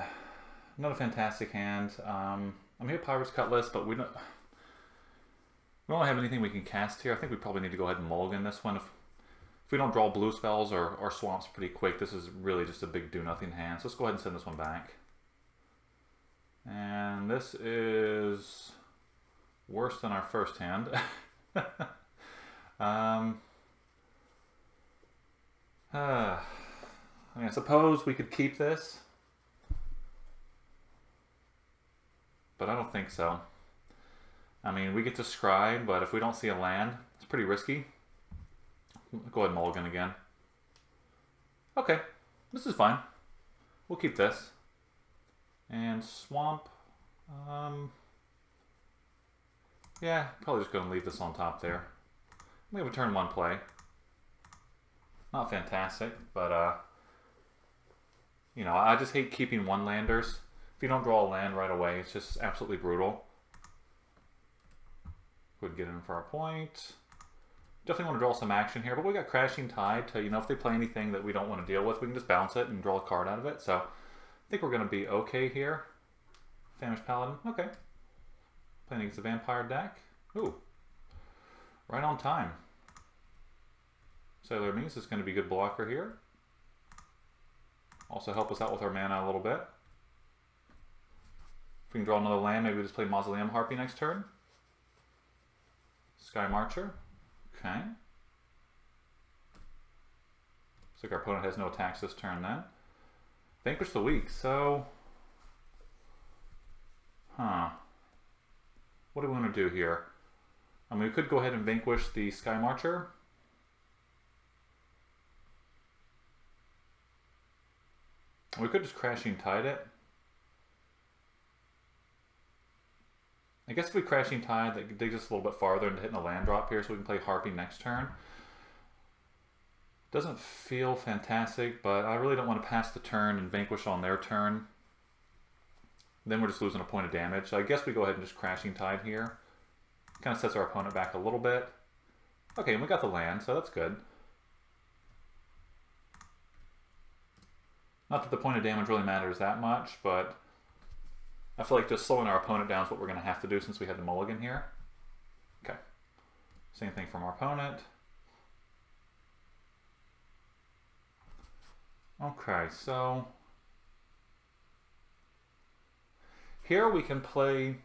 not a fantastic hand. I'm here Pirate's Cutlass, but we don't have anything we can cast here. I think we probably need to go ahead and mulligan this one. If we don't draw blue spells or swamps pretty quick, this is really just a big do-nothing hand. So let's go ahead and send this one back. And this is worse than our first hand. I mean, I suppose we could keep this, but I don't think so. I mean, we get to scry, but if we don't see a land, it's pretty risky. Go ahead and mulligan again. Okay, this is fine. We'll keep this. And swamp. Yeah, probably just going to leave this on top there. We have a turn 1 play. Not fantastic, but you know, I just hate keeping 1-landers. If you don't draw a land right away, it's just absolutely brutal. Would get in for our point. Definitely want to draw some action here, but we got Crashing Tide to, you know, if they play anything that we don't want to deal with, we can just bounce it and draw a card out of it. So I think we're going to be okay here. Famished Paladin, okay. Playing against a Vampire deck. Ooh, right on time. Sailor Means is going to be a good blocker here. Also help us out with our mana a little bit. If we can draw another land, maybe we just play Mausoleum Harpy next turn. Sky Marcher. Okay. Looks like our opponent has no attacks this turn then. Vanquish the Weak, so... What do we want to do here? I mean, we could go ahead and vanquish the Sky Marcher. We could just Crashing Tide it. I guess if we Crashing Tide, that digs us a little bit farther into hitting a land drop here, so we can play Harpy next turn. Doesn't feel fantastic, but I really don't want to pass the turn and vanquish on their turn. Then we're just losing a point of damage. So I guess we go ahead and just Crashing Tide here. Kind of sets our opponent back a little bit. Okay, and we got the land, so that's good. Not that the point of damage really matters that much, but I feel like just slowing our opponent down is what we're going to have to do since we had the mulligan here. Okay. Same thing from our opponent. Okay, so here we can play,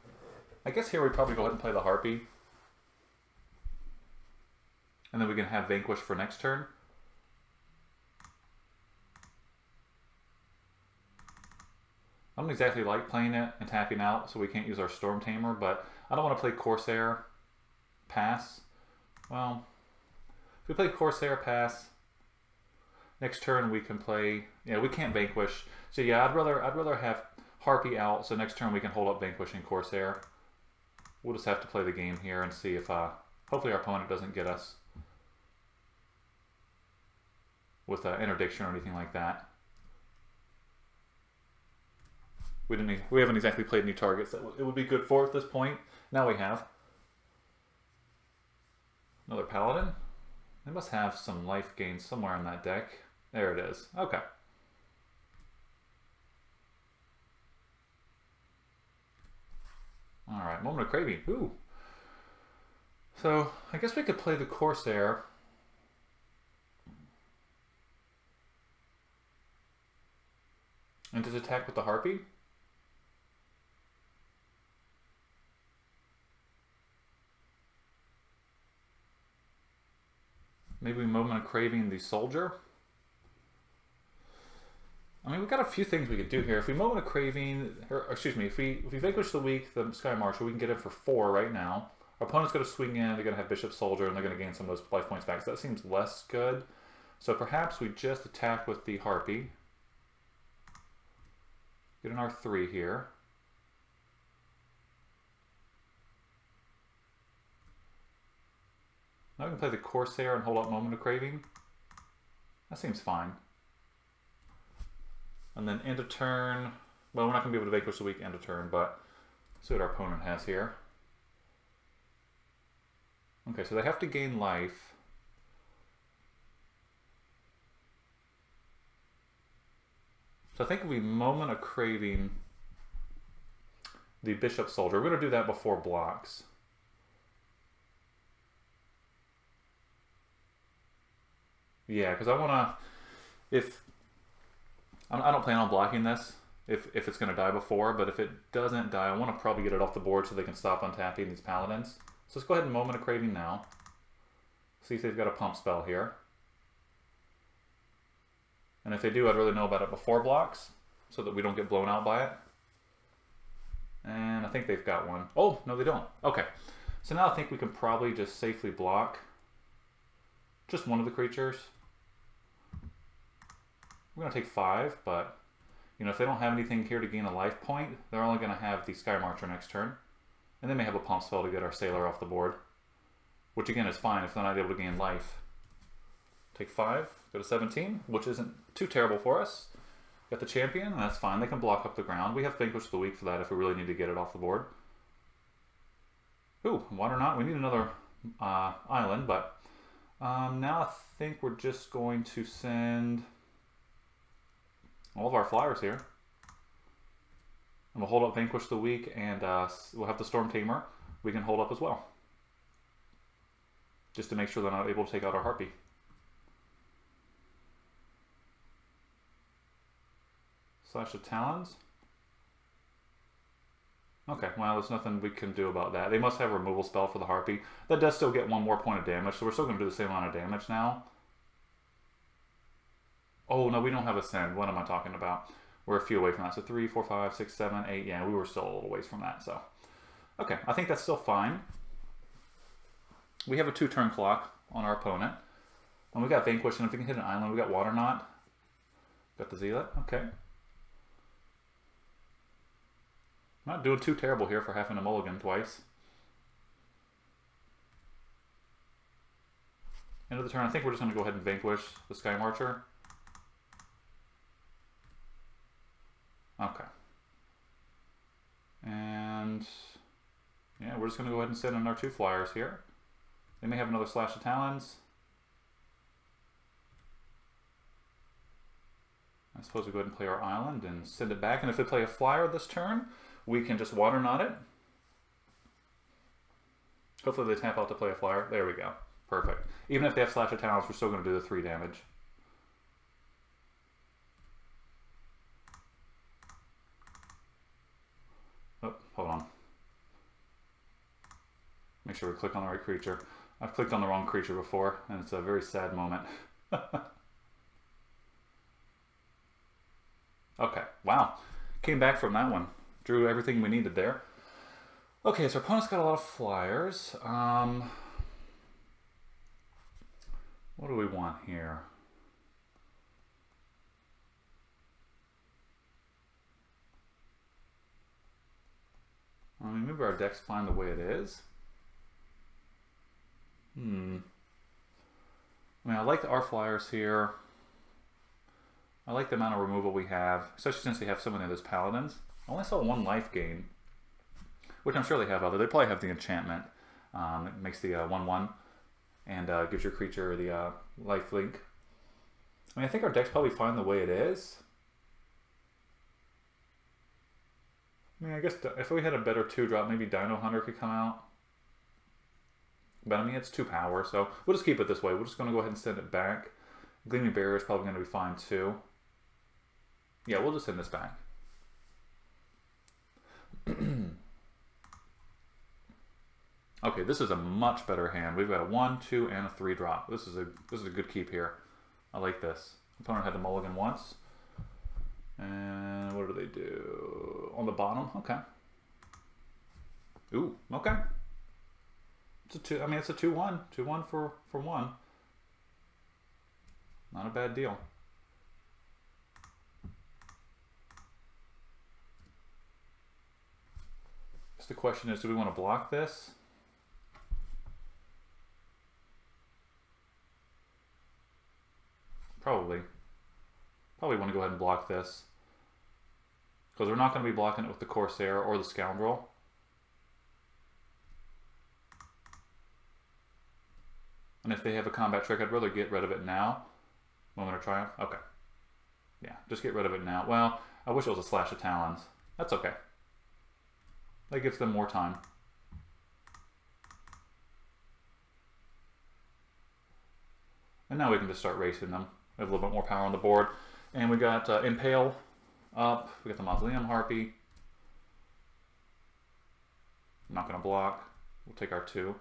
I guess here we probably go ahead and play the Harpy. And then we can have Vanquish for next turn. I don't exactly like playing it and tapping out, so we can't use our Storm Tamer, but I don't want to play Corsair, pass. Well, if we play Corsair, pass, next turn we can play, yeah, we can't Vanquish. So yeah, I'd rather have Harpy out, so next turn we can hold up Vanquish and Corsair. We'll just have to play the game here and see if, hopefully our opponent doesn't get us with interdiction or anything like that. We haven't exactly played any targets that it would be good for at this point. Now we have. Another Paladin. They must have some life gain somewhere in that deck. There it is. Okay. Alright, Moment of Craving. Ooh. So, I guess we could play the Corsair. And just attack with the Harpy. Maybe Moment of Craving the Soldier. I mean, we've got a few things we could do here. If we Moment of Craving, or excuse me, if we Vanquish the Weak, the Sky Marcher, we can get it for 4 right now. Our opponent's going to swing in, they're going to have Bishop Soldier, and they're going to gain some of those life points back. So that seems less good. So perhaps we just attack with the Harpy. Get an R3 here. Now we can play the Corsair and hold up Moment of Craving. That seems fine. And then end of turn. Well, we're not going to be able to vanquish the weak end of turn, but let's see what our opponent has here. Okay, so they have to gain life. So I think if we Moment of Craving the Bishop Soldier, we're going to do that before blocks. Yeah, because I want to, I don't plan on blocking this if it's going to die before, but if it doesn't die, I want to probably get it off the board so they can stop untapping these Paladins. So let's go ahead and Moment of Craving now. See if they've got a pump spell here. And if they do, I'd really know about it before blocks so that we don't get blown out by it. And I think they've got one. Oh, no they don't. Okay. So now I think we can probably just safely block just one of the creatures. We're going to take 5, but you know, if they don't have anything here to gain a life point, they're only going to have the Sky Marcher next turn. And they may have a pump spell to get our Sailor off the board, which again is fine if they're not able to gain life. Take 5, go to 17, which isn't too terrible for us. Got the Champion, and that's fine. They can block up the ground. We have Vanquish the Weak for that if we really need to get it off the board. Ooh, Water Knot. We need another island, but now I think we're just going to send all of our flyers here. And we'll hold up Vanquish the Weak, and we'll have the Storm Tamer. We can hold up as well, just to make sure they're not able to take out our Harpy. Slash of Talons. Okay, well, there's nothing we can do about that. They must have a removal spell for the Harpy. That does still get 1 more point of damage, so we're still going to do the same amount of damage now. Oh, no, we don't have Ascend. What am I talking about? We're a few away from that. So 3, 4, 5, 6, 7, 8. Yeah, we were still a little ways from that, so. Okay, I think that's still fine. We have a 2-turn clock on our opponent. And we got Vanquish, and if we can hit an island, we got Water Knot. Got the Zealot. Okay. Not doing too terrible here for having a mulligan twice. End of the turn, I think we're just going to go ahead and Vanquish the Sky Marcher. Okay. And yeah, we're just going to go ahead and send in our 2 flyers here. They may have another Slash of Talons. I suppose we go ahead and play our island and send it back. And if they play a flyer this turn, we can just Water Knot it. Hopefully they tap out to play a flyer. There we go. Perfect. Even if they have Slash of Talons, we're still going to do the 3 damage. Oh, hold on. Make sure we click on the right creature. I've clicked on the wrong creature before, and it's a very sad moment. Okay, wow. Came back from that one. Drew everything we needed there. Okay, so our opponent's got a lot of flyers. What do we want here? I mean, maybe our deck's fine the way it is. I mean, I like our flyers here. I like the amount of removal we have, especially since we have so many of those Paladins. I only saw 1 life gain, which I'm sure they have other. They probably have the enchantment. It makes the 1/1 and gives your creature the life link. I mean, I think our deck's probably fine the way it is. I mean, I guess if we had a better 2-drop, maybe Dino Hunter could come out. But I mean, it's 2 power, so we'll just keep it this way. We're just going to go ahead and send it back. Gleaming Barrier is probably going to be fine too. Yeah, we'll just send this back. Okay, this is a much better hand. We've got a 1, 2, and a 3-drop. This is a good keep here. I like this. Opponent had to mulligan once. And what do they do? On the bottom? Okay. Ooh, okay. It's a 2. I mean, it's a 2/1. 2/1 for 1. Not a bad deal. the question is, do we want to block this? Probably want to go ahead and block this, because we're not going to be blocking it with the Corsair or the Scoundrel. And if they have a combat trick, I'd rather get rid of it now. Moment of Triumph? Okay. Yeah, just get rid of it now. Well, I wish it was a Slash of Talons. That's okay. That gives them more time. And now we can just start racing them. We have a little bit more power on the board. And we got Impale up. We got the Mausoleum Harpy. I'm not going to block. We'll take our 2.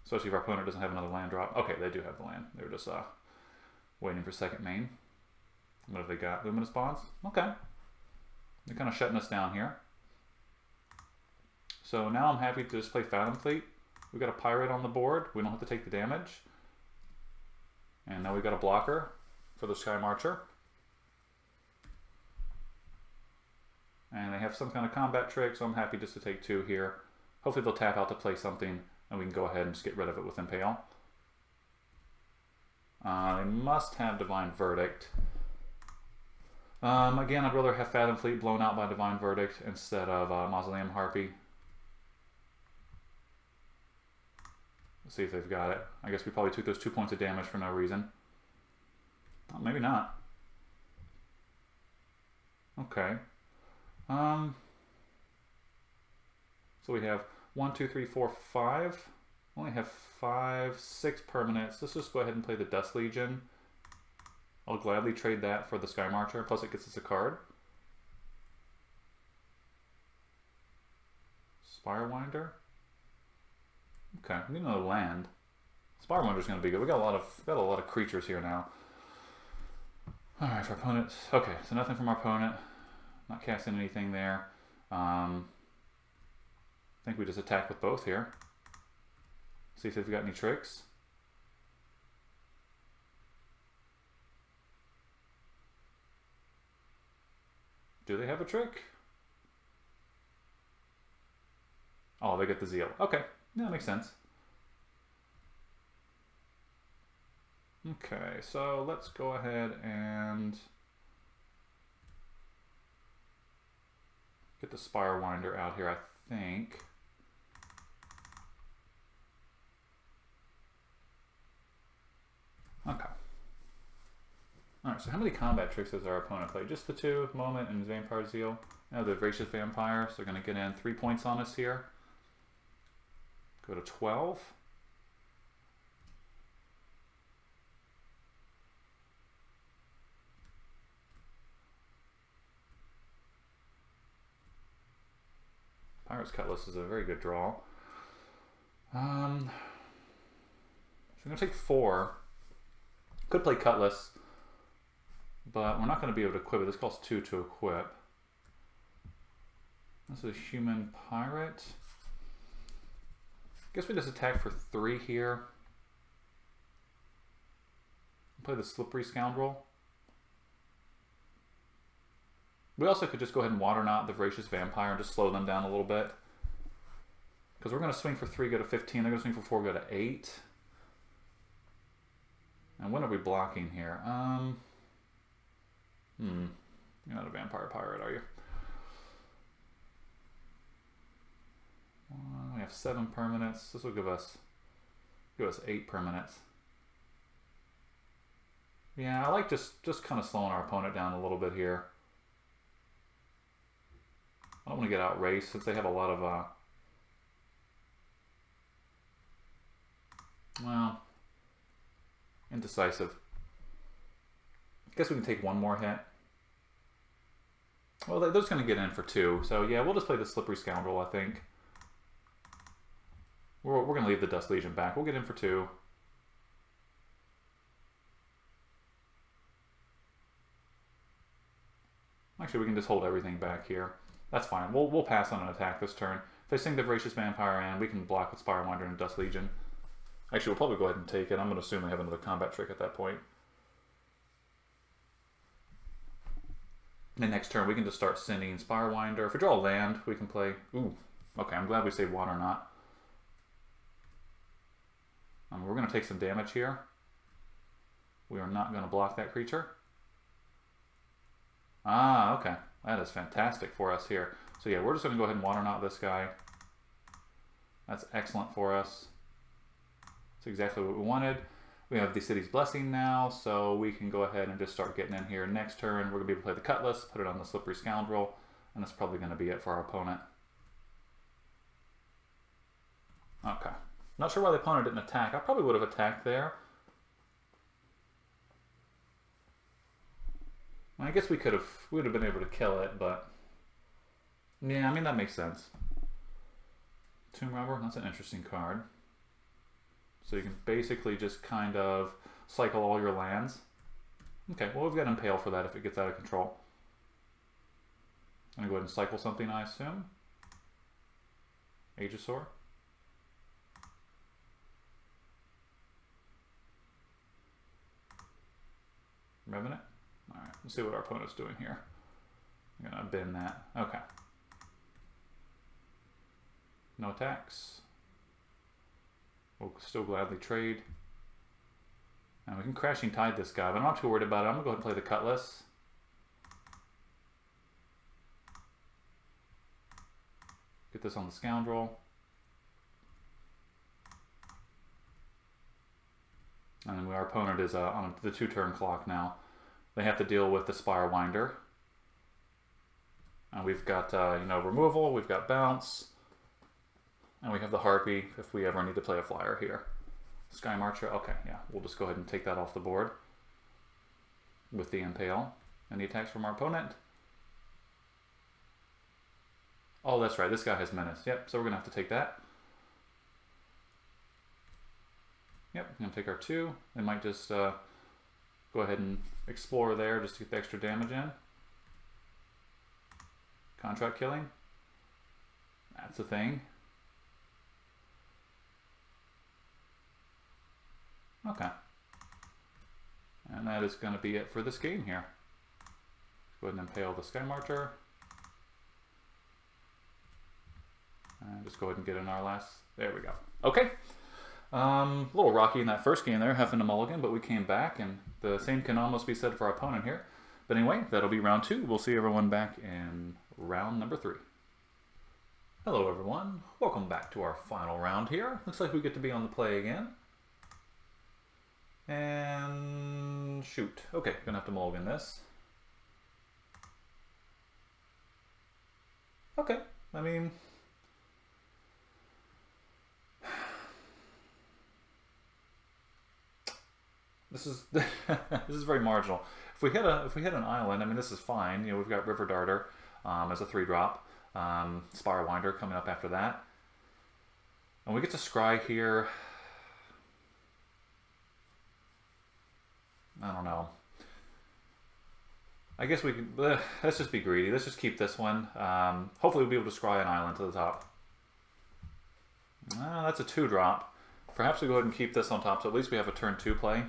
Especially if our opponent doesn't have another land drop. Okay, they do have the land. They were just waiting for second main. What have they got? Luminous Bonds? Okay. They're kind of shutting us down here. So now I'm happy to just play Fathom Fleet. We've got a Pirate on the board. We don't have to take the damage. And now we've got a blocker for the Sky Marcher. And they have some kind of combat trick, so I'm happy just to take 2 here. Hopefully they'll tap out to play something, and we can go ahead and just get rid of it with Impale. They must have Divine Verdict. Again, I'd rather have Fathom Fleet blown out by Divine Verdict instead of Mausoleum Harpy. Let's see if they've got it. I guess we probably took those 2 points of damage for no reason. Oh, maybe not. Okay. So we have 1, 2, 3, 4, 5. Only have 5, 6 permanents. Let's just go ahead and play the Dust Legion. I'll gladly trade that for the Sky Marcher. Plus it gets us a card. Spirewinder. Okay, we need another land. Spirewinder's going to be good. We got a lot of creatures here now. All right, for opponents. Okay, so nothing from our opponent. Not casting anything there. I think we just attack with both here. See if they've got any tricks. Do they have a trick? Oh, they get the Zeal. Okay, yeah, that makes sense. Okay, so let's go ahead and get the Spirewinder out here, I think. Okay. Alright, so how many combat tricks does our opponent play? Just the 2, Moment and Vampire Zeal. Now the Voracious Vampire, so they're going to get in 3 points on us here. Go to 12. Pirate's Cutlass is a very good draw. So I'm going to take 4. Could play Cutlass, but we're not going to be able to equip it. This costs 2 to equip. This is a Human Pirate. Guess we just attack for 3 here. Play the Slippery Scoundrel. We also could just go ahead and Water Knot the Voracious Vampire and just slow them down a little bit. Because we're going to swing for 3, go to 15. They're going to swing for 4, go to 8. And when are we blocking here? You're not a Vampire Pirate, are you? We have 7 permanents. This will give us 8 permanents. Yeah, I like just kind of slowing our opponent down a little bit here. I don't want to get outraced since they have a lot of well, indecisive. I guess we can take 1 more hit. Well, they're just going to get in for 2. So yeah, we'll just play the Slippery Scoundrel, I think. We're going to leave the Dust Legion back. We'll get in for 2. Actually, we can just hold everything back here. That's fine. We'll pass on an attack this turn. If they sing the Voracious Vampire in, we can block with Spirewinder and Dust Legion. Actually, we'll probably go ahead and take it. I'm going to assume they have another combat trick at that point. And next turn, we can just start sending Spirewinder. If we draw a land, we can play... Ooh, okay, I'm glad we saved Water Knot. We're going to take some damage here. We are not going to block that creature. Ah, okay. That is fantastic for us here. So yeah, we're just going to go ahead and Water Knot this guy. That's excellent for us. That's exactly what we wanted. We have the City's Blessing now, so we can go ahead and just start getting in here. Next turn, we're going to be able to play the Cutlass, put it on the Slippery Scoundrel, and that's probably going to be it for our opponent. Okay. Not sure why the opponent didn't attack. I probably would have attacked there. I guess we would have been able to kill it, but yeah, I mean, that makes sense. Tomb Robber, that's an interesting card. So you can basically just kind of cycle all your lands. Okay, well, we've got Impale for that if it gets out of control. I'm going to go ahead and cycle something, I assume. Aegisaur. Revenant. Alright, let's see what our opponent's doing here. I'm going to bend that. Okay. No attacks. We'll still gladly trade. And we can Crashing Tide this guy, but I'm not too worried about it. I'm going to go ahead and play the Cutlass. Get this on the Scoundrel. And then our opponent is on the 2-turn clock now. They have to deal with the Spirewinder. And we've got, you know, removal, we've got bounce. And we have the Harpy if we ever need to play a flyer here. Sky Marcher, okay, yeah. We'll just go ahead and take that off the board with the Impale. Any attacks from our opponent? Oh, that's right, this guy has Menace. Yep, so we're going to have to take that. Yep, we're going to take our 2. They might just go ahead and explore there just to get the extra damage in. Contract Killing. That's a thing. Okay. And that is going to be it for this game here. Let's go ahead and Impale the Sky Marcher. And just go ahead and get in our last... There we go. Okay. A little rocky in that first game there, having a mulligan, but we came back, and the same can almost be said for our opponent here. But anyway, that'll be round 2. We'll see everyone back in round number 3. Hello everyone. Welcome back to our final round here. Looks like we get to be on the play again. And shoot. Okay, gonna have to mulligan this. Okay, I mean... This is this is very marginal. If we hit an island, I mean, this is fine. You know, we've got River Darter as a 3-drop, Spirewinder coming up after that, and we get to scry here. I don't know. I guess we can. Let's just be greedy. Let's just keep this one. Hopefully, we'll be able to scry an island to the top. That's a 2-drop. Perhaps we go ahead and keep this on top, so at least we have a turn 2 play.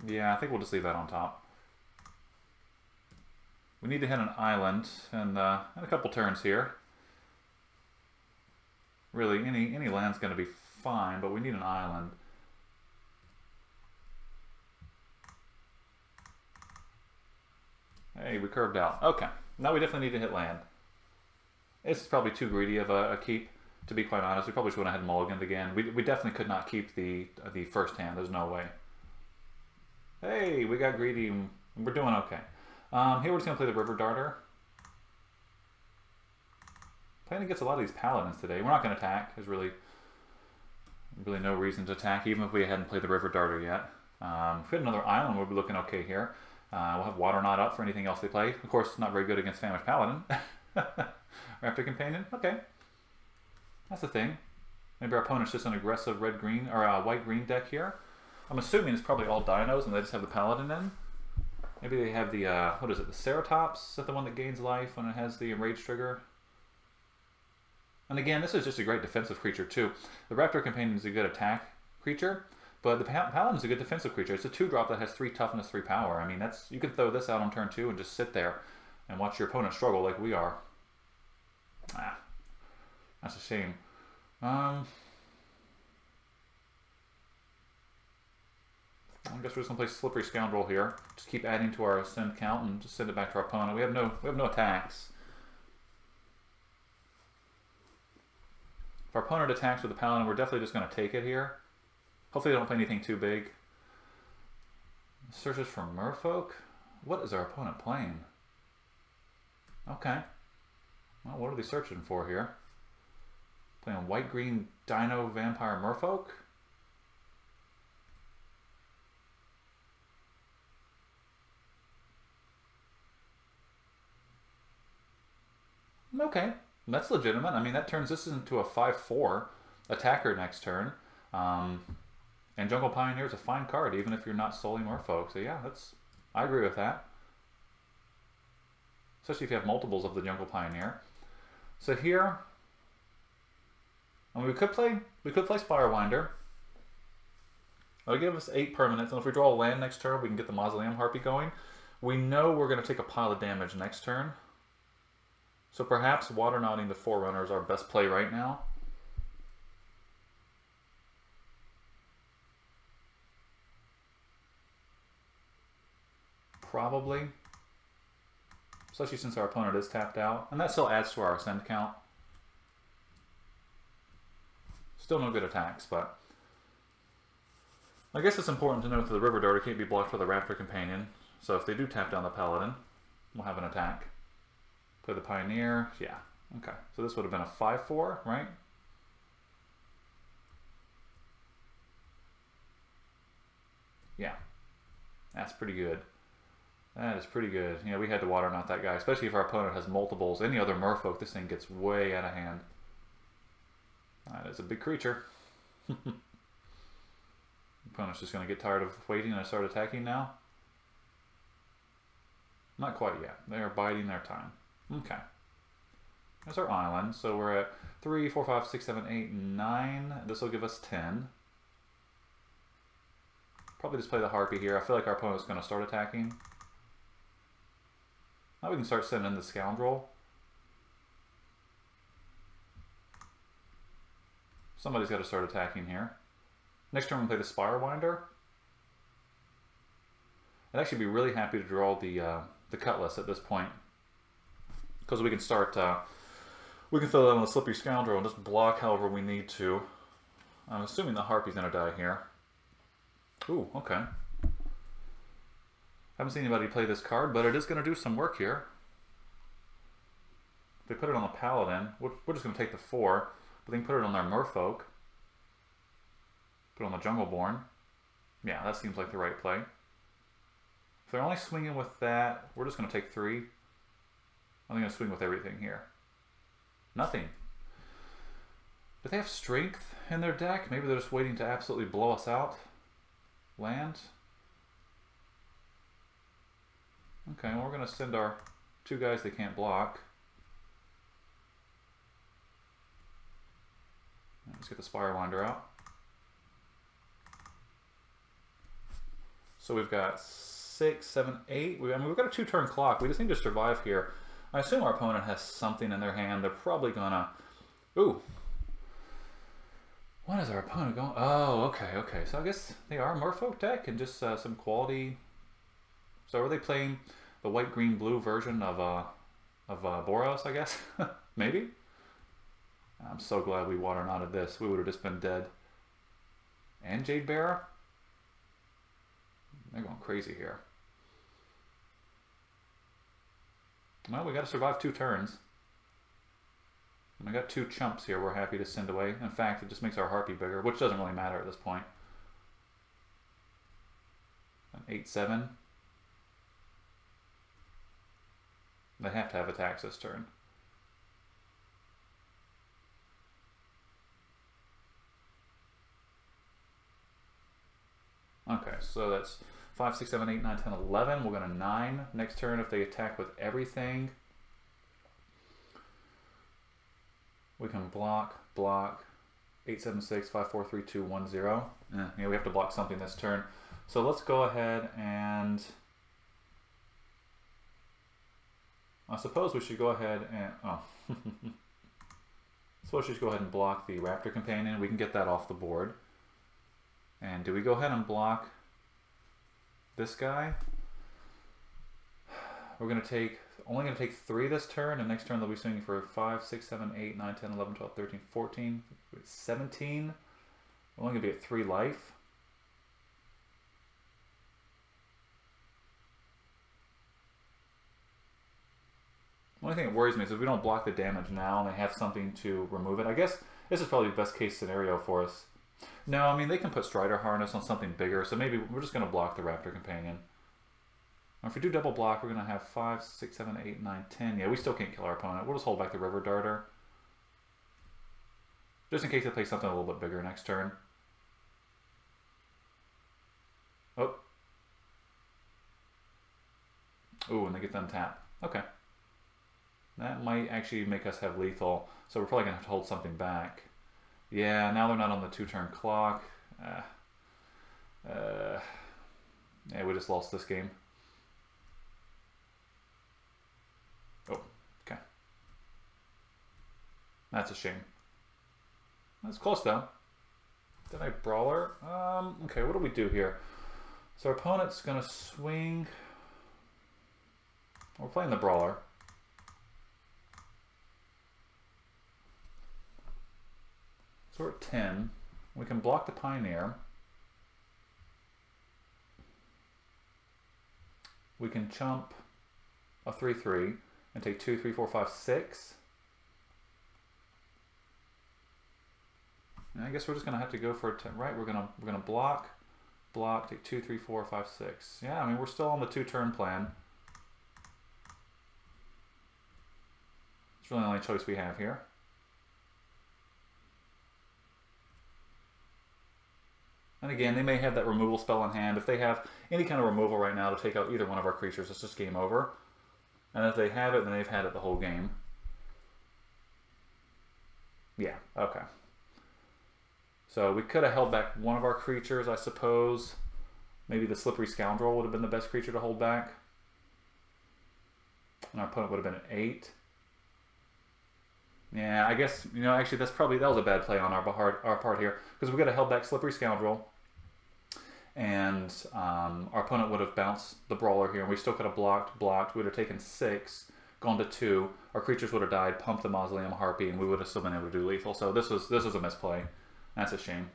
Yeah, I think we'll just leave that on top. We need to hit an island and a couple turns here. Really, any land's going to be fine, but we need an island. Hey, we curved out. Okay, now we definitely need to hit land. This is probably too greedy of a keep, to be quite honest. We probably should have had mulliganed again. We definitely could not keep the first hand. There's no way. Hey, we got greedy. We're doing okay. Here we're just going to play the River Darter. Playing against a lot of these Paladins today. We're not going to attack. There's really no reason to attack, even if we hadn't played the River Darter yet. If we had another island, we'll be looking okay here. We'll have Water Knot up for anything else they play. Of course, not very good against Famished Paladin. Raptor Companion. Okay. That's the thing. Maybe our opponent's just an aggressive red-green or white-green deck here. I'm assuming it's probably all dinos and they just have the Paladin in. Maybe they have the, what is it, the Ceratops? Is that the one that gains life when it has the Enrage trigger? And again, this is just a great defensive creature too. The Raptor Companion is a good attack creature, but the Paladin's a good defensive creature. It's a 2-drop that has 3 toughness, 3 power. I mean, you can throw this out on turn 2 and just sit there and watch your opponent struggle like we are. Ah, that's a shame. I guess we're just gonna play Slippery Scoundrel here. Just keep adding to our ascend count and just send it back to our opponent. We have no attacks. If our opponent attacks with the Paladin, we're definitely just gonna take it here. Hopefully they don't play anything too big. Searches for Merfolk. What is our opponent playing? Okay. Well, what are they searching for here? Playing white-green Dino Vampire Merfolk? Okay, that's legitimate. I mean, that turns this into a 5/4 attacker next turn. And Jungle Pioneer is a fine card, even if you're not solely Merfolk. So yeah, I agree with that. Especially if you have multiples of the Jungle Pioneer. So here, I mean, we could play Spirewinder. It'll give us 8 permanents, and if we draw a land next turn, we can get the Mausoleum Harpy going. We know we're going to take a pile of damage next turn. So perhaps Water Nodding the Forerunner is our best play right now. Probably. Especially since our opponent is tapped out. And that still adds to our ascend count. Still no good attacks, but I guess it's important to note that the River Darter can't be blocked for the Raptor Companion. So if they do tap down the Paladin, we'll have an attack. Play the Pioneer. Yeah. Okay. So this would have been a 5/4, right? Yeah. That's pretty good. That is pretty good. Yeah, we had to Water Knot that guy, especially if our opponent has multiples. Any other Merfolk, this thing gets way out of hand. That is a big creature. Opponent's just going to get tired of waiting and start attacking now. Not quite yet. They are biding their time. Okay. There's our island. So we're at 3, 4, 5, 6, 7, 8, 9. This will give us 10. Probably just play the Harpy here. I feel like our opponent's going to start attacking. Now we can start sending in the Scoundrel. Somebody's got to start attacking here. Next turn we play the Spirewinder. I'd actually be really happy to draw the Cutlass at this point, because we can start, we can fill it in with Slippery Scoundrel and just block however we need to. I'm assuming the Harpy's going to die here. Ooh, okay. Haven't seen anybody play this card, but it is going to do some work here. They put it on the Paladin. We're just going to take the 4, but they can put it on their Merfolk. Put it on the Jungleborn. Yeah, that seems like the right play. If they're only swinging with that, we're just going to take 3. I'm going to swing with everything here. Nothing. Do they have strength in their deck? Maybe they're just waiting to absolutely blow us out. Land. Okay, well, we're going to send our 2 guys they can't block. Let's get the Spirewinder out. So we've got 6, 7, 8. I mean, we've got a 2-turn clock. We just need to survive here. I assume our opponent has something in their hand. They're probably gonna... Ooh. What is our opponent going... Oh, okay, okay. So I guess they are a Merfolk deck and just some quality... So are they playing the white, green, blue version of Boros, I guess? Maybe? I'm so glad we Water Knotted this. We would have just been dead. And Jade Bearer? They're going crazy here. Well, we got to survive 2 turns. And we got 2 chumps here we're happy to send away. In fact, it just makes our Harpy bigger, which doesn't really matter at this point. An 8/7. They have to have attacks this turn. Okay, so that's 5, 6, 7, 8, 9, 10, 11. We're going to 9 next turn if they attack with everything. We can block, block, 876 543210. Yeah, we have to block something this turn. So let's go ahead and I suppose we should go ahead and suppose we should go ahead and block the Raptor Companion. We can get that off the board. And do we go ahead and block this guy? We're going to take only going to take 3 this turn, and next turn they'll be swinging for 5, 6, 7, 8, 9, 10, 11, 12, 13, 14, 17. We're only going to be at 3 life. The only thing that worries me is if we don't block the damage now and they have something to remove it. I guess this is probably the best case scenario for us. No, I mean, they can put Strider Harness on something bigger, so maybe we're just going to block the Raptor Companion. If we do double block, we're going to have 5, 6, 7, 8, 9, 10. Yeah, we still can't kill our opponent. We'll just hold back the River Darter. Just in case they play something a little bit bigger next turn. Oh. Ooh, and they get to untap. Okay. That might actually make us have lethal, so we're probably going to have to hold something back. Yeah, now they're not on the 2-turn clock. Yeah, we just lost this game. Oh, okay. That's a shame. That's close though. Did I Brawler? Okay, what do we do here? So our opponent's gonna swing. We're playing the Brawler. So we're at 10. We can block the Pioneer. We can chump a 3/3 and take 2, 3, 4, 5, 6. And I guess we're just gonna have to go for a 10, right? We're gonna block, take 2, 3, 4, 5, 6. Yeah, I mean we're still on the 2-turn plan. It's really the only choice we have here. And again, they may have that removal spell in hand. If they have any kind of removal right now to take out either one of our creatures, it's just game over. And if they have it, then they've had it the whole game. Yeah, okay. So we could have held back one of our creatures, I suppose. Maybe the Slippery Scoundrel would have been the best creature to hold back. And our opponent would have been at 8. Yeah, I guess, you know, actually that was a bad play on our part here, because we could have held back Slippery Scoundrel, and our opponent would have bounced the Brawler here, and we still could have blocked, we would have taken 6, gone to 2, our creatures would have died, pumped the Mausoleum Harpy, and we would have still been able to do lethal. So this was a misplay. That's a shame.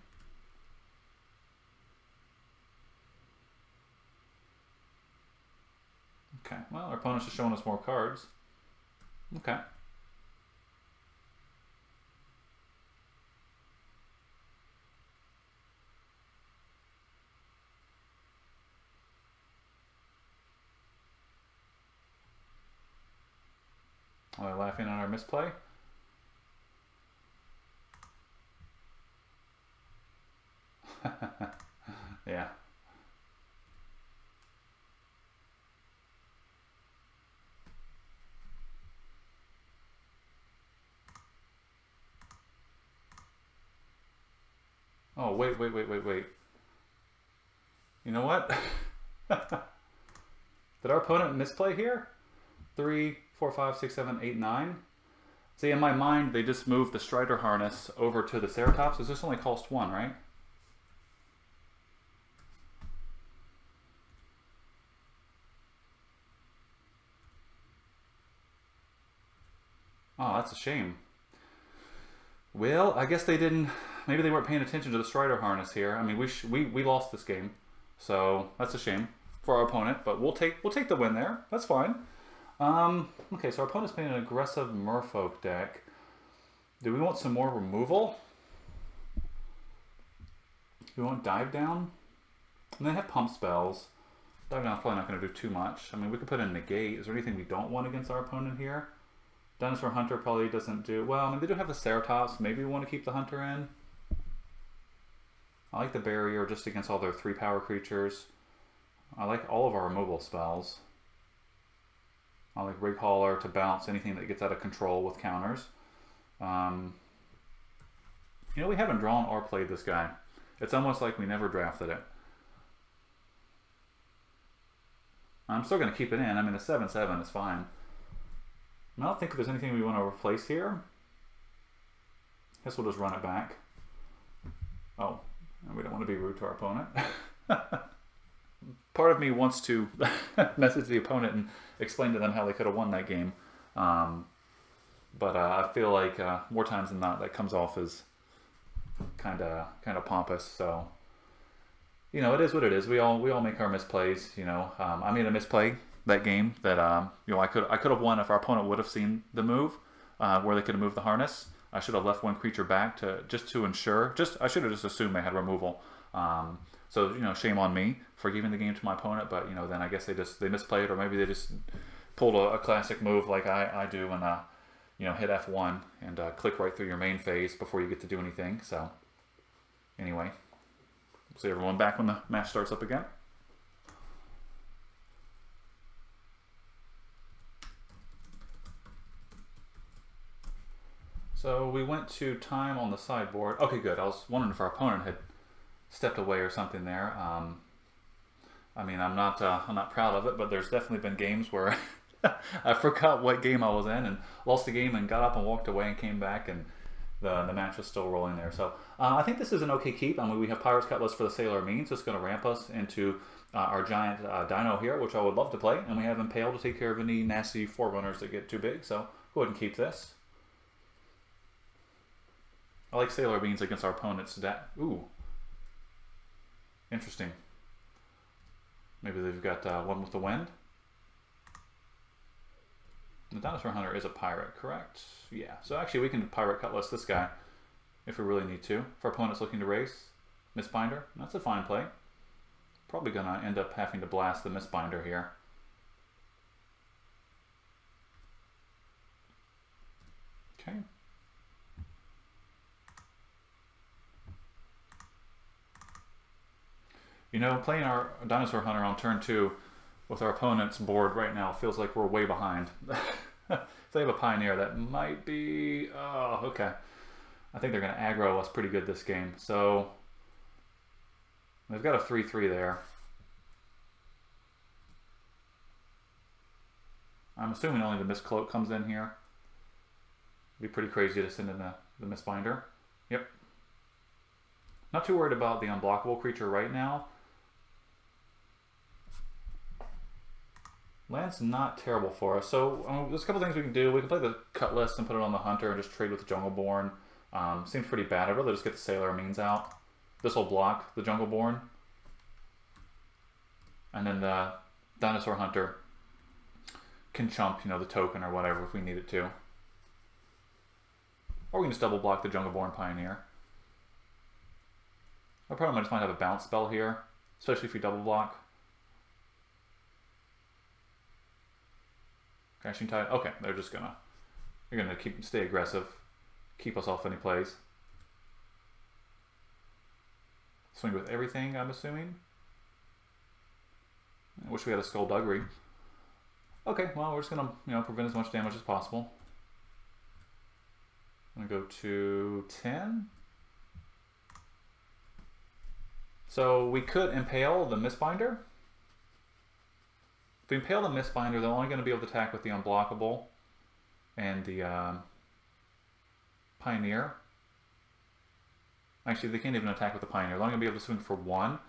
Okay, well, our opponent's just showing us more cards. Okay. Are they laughing at our misplay? Yeah. Oh, wait. You know what? Did our opponent misplay here? 3, 4, 5, 6, 7, 8, 9. See, in my mind, they just moved the Strider Harness over to the Ceratops. Does this only cost 1, right? Oh, that's a shame. Well, I guess they didn't. Maybe they weren't paying attention to the Strider Harness here. I mean, we lost this game, so that's a shame for our opponent. But we'll take the win there. That's fine. Okay, so our opponent's playing an aggressive Merfolk deck. Do we want some more removal? Do we want Dive Down? And they have pump spells. Dive Down's probably not going to do too much. I mean, we could put in Negate. Is there anything we don't want against our opponent here? Dinosaur Hunter probably doesn't do... Well, I mean, they do have the Ceratops. Maybe we want to keep the Hunter in. I like the Barrier just against all their 3-power creatures. I like all of our removal spells. I like Rig Hauler to bounce anything that gets out of control with counters. You know, we haven't drawn or played this guy. It's almost like we never drafted it. I'm still going to keep it in. I mean, the 7/7 is fine. I don't think there's anything we want to replace here. Guess we'll just run it back. Oh, we don't want to be rude to our opponent. Part of me wants to message the opponent and explain to them how they could have won that game. But I feel like more times than not that comes off as kind of pompous. So, you know, it is what it is. We all make our misplays. You know, I made a misplay that game that you know, I could have won if our opponent would have seen the move where they could have moved the harness. I should have left one creature back to ensure. I should have just assumed they had removal. So, you know, shame on me for giving the game to my opponent. But, you know, then I guess they misplayed, or maybe they just pulled a classic move like I do and you know, hit F1 and click right through your main phase before you get to do anything. So anyway, see everyone back when the match starts up again. So we went to time on the sideboard. Okay, good. I was wondering if our opponent had stepped away or something there. I mean, I'm not proud of it, but there's definitely been games where I forgot what game I was in and lost the game and got up and walked away and came back, and the match was still rolling there. So I think this is an okay keep. I mean, we have Pirate's Cutlass for the Sailor Means. It's going to ramp us into our giant dino here, which I would love to play, and we have Impale to take care of any nasty Forerunners that get too big. So go ahead and keep this. I like Sailor Beans against our opponents. Ooh. Interesting. Maybe they've got one with the wind. The Dinosaur Hunter is a pirate, correct? Yeah. So actually we can Pirate Cutlass this guy if we really need to. If our opponent's looking to race. Mistbinder. That's a fine play. Probably going to end up having to blast the Mistbinder here. Okay. You know, playing our Dinosaur Hunter on turn 2 with our opponent's board right now feels like we're way behind. If they have a Pioneer, that might be... Oh, okay. I think they're going to aggro us pretty good this game. So, they've got a 3/3 there. I'm assuming only the Mistcloak comes in here. It'd be pretty crazy to send in the Mistbinder. Yep. Not too worried about the unblockable creature right now. Land's not terrible for us. So there's a couple things we can do. We can play the Cutlass and put it on the Hunter and just trade with the Jungleborn. Seems pretty bad. I'd rather just get the Sailor Means out. This will block the Jungleborn. And then the Dinosaur Hunter can chump, you know, the token or whatever if we need it to. Or we can just double block the Jungleborn Pioneer. I probably just might have a bounce spell here, especially if we double block. Crashing Tide. Okay, they're gonna stay aggressive, keep us off any plays. Swing with everything, I'm assuming. I wish we had a Skullduggery. Okay, well, we're just gonna, you know, prevent as much damage as possible. I'm gonna go to 10. So we could Impale the Mistbinder. If we Impale the Mistbinder, they're only going to be able to attack with the Unblockable and the Pioneer. Actually, they can't even attack with the Pioneer. They're only going to be able to swing for 1.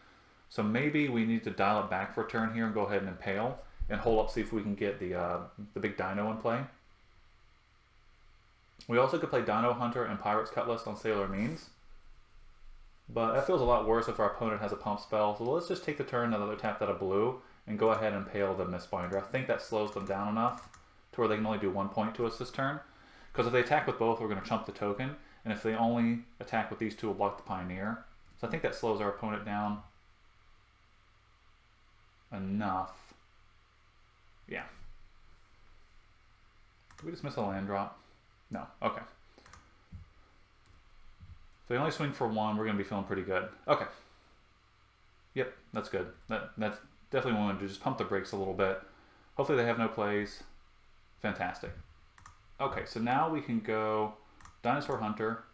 So maybe we need to dial it back for a turn here and go ahead and Impale and hold up, see if we can get the big Dino in play. We also could play Dino Hunter and Pirate's Cutlass on Sailor Means. But that feels a lot worse if our opponent has a pump spell. So let's just take the turn, another tap out of blue, and go ahead and Impale the Mistbinder. I think that slows them down enough to where they can only do 1 point to us this turn. Because if they attack with both, we're going to chump the token. And if they only attack with these two, we'll block the Pioneer. So I think that slows our opponent down enough. Yeah. Did we just miss a land drop? No. Okay. If they only swing for 1, we're going to be feeling pretty good. Okay. Yep, that's good. That's definitely wanted to just pump the brakes a little bit. Hopefully they have no plays. Fantastic. Okay, so now we can go Dinosaur Hunter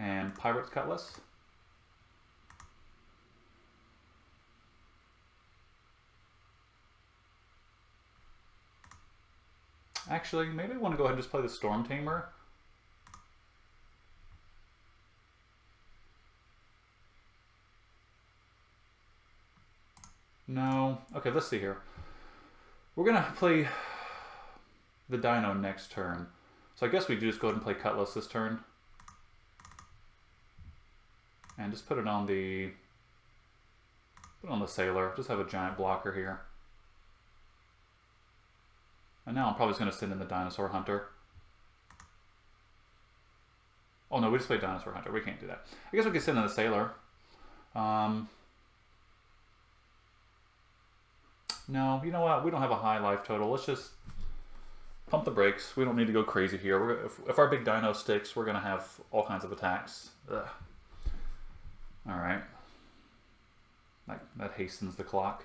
and Pirate's Cutlass. Actually, maybe I want to go ahead and just play the Storm Tamer. No. Okay, let's see here. We're going to play the Dino next turn. So I guess we just go ahead and play Cutlass this turn. And just put it on the Sailor. Just have a giant blocker here. And now I'm probably just going to send in the Dinosaur Hunter. Oh no, we just played Dinosaur Hunter. We can't do that. I guess we could send in the Sailor. No, you know what? We don't have a high life total. Let's just pump the brakes. We don't need to go crazy here. If our big dino sticks, we're going to have all kinds of attacks. Ugh. All right. That hastens the clock.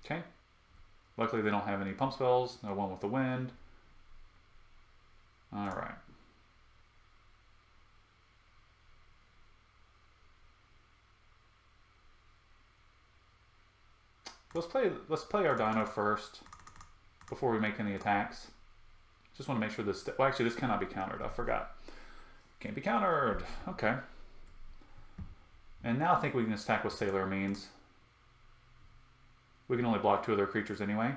Okay. Luckily they don't have any pump spells. No one with the wind. All right. Let's play our dino first before we make any attacks. Just want to make sure this... Well, actually, this cannot be countered. I forgot. Can't be countered. Okay. And now I think we can attack with Sailor means. We can only block 2 of their creatures anyway.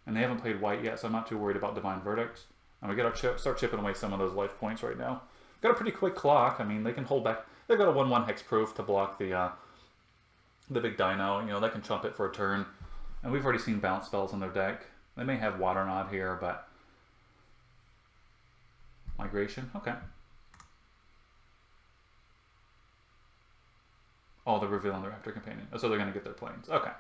And they haven't played white yet, so I'm not too worried about Divine Verdict. And we got to start chipping away some of those life points right now. Got a pretty quick clock. I mean, they can hold back. They've got a 1/1 hexproof to block the big dino. You know, they can chump it for a turn. And we've already seen bounce spells in their deck. They may have Water Nod here, but... Migration? Okay. Oh, they're revealing their Raptor Companion. Oh, so they're going to get their planes. Okay.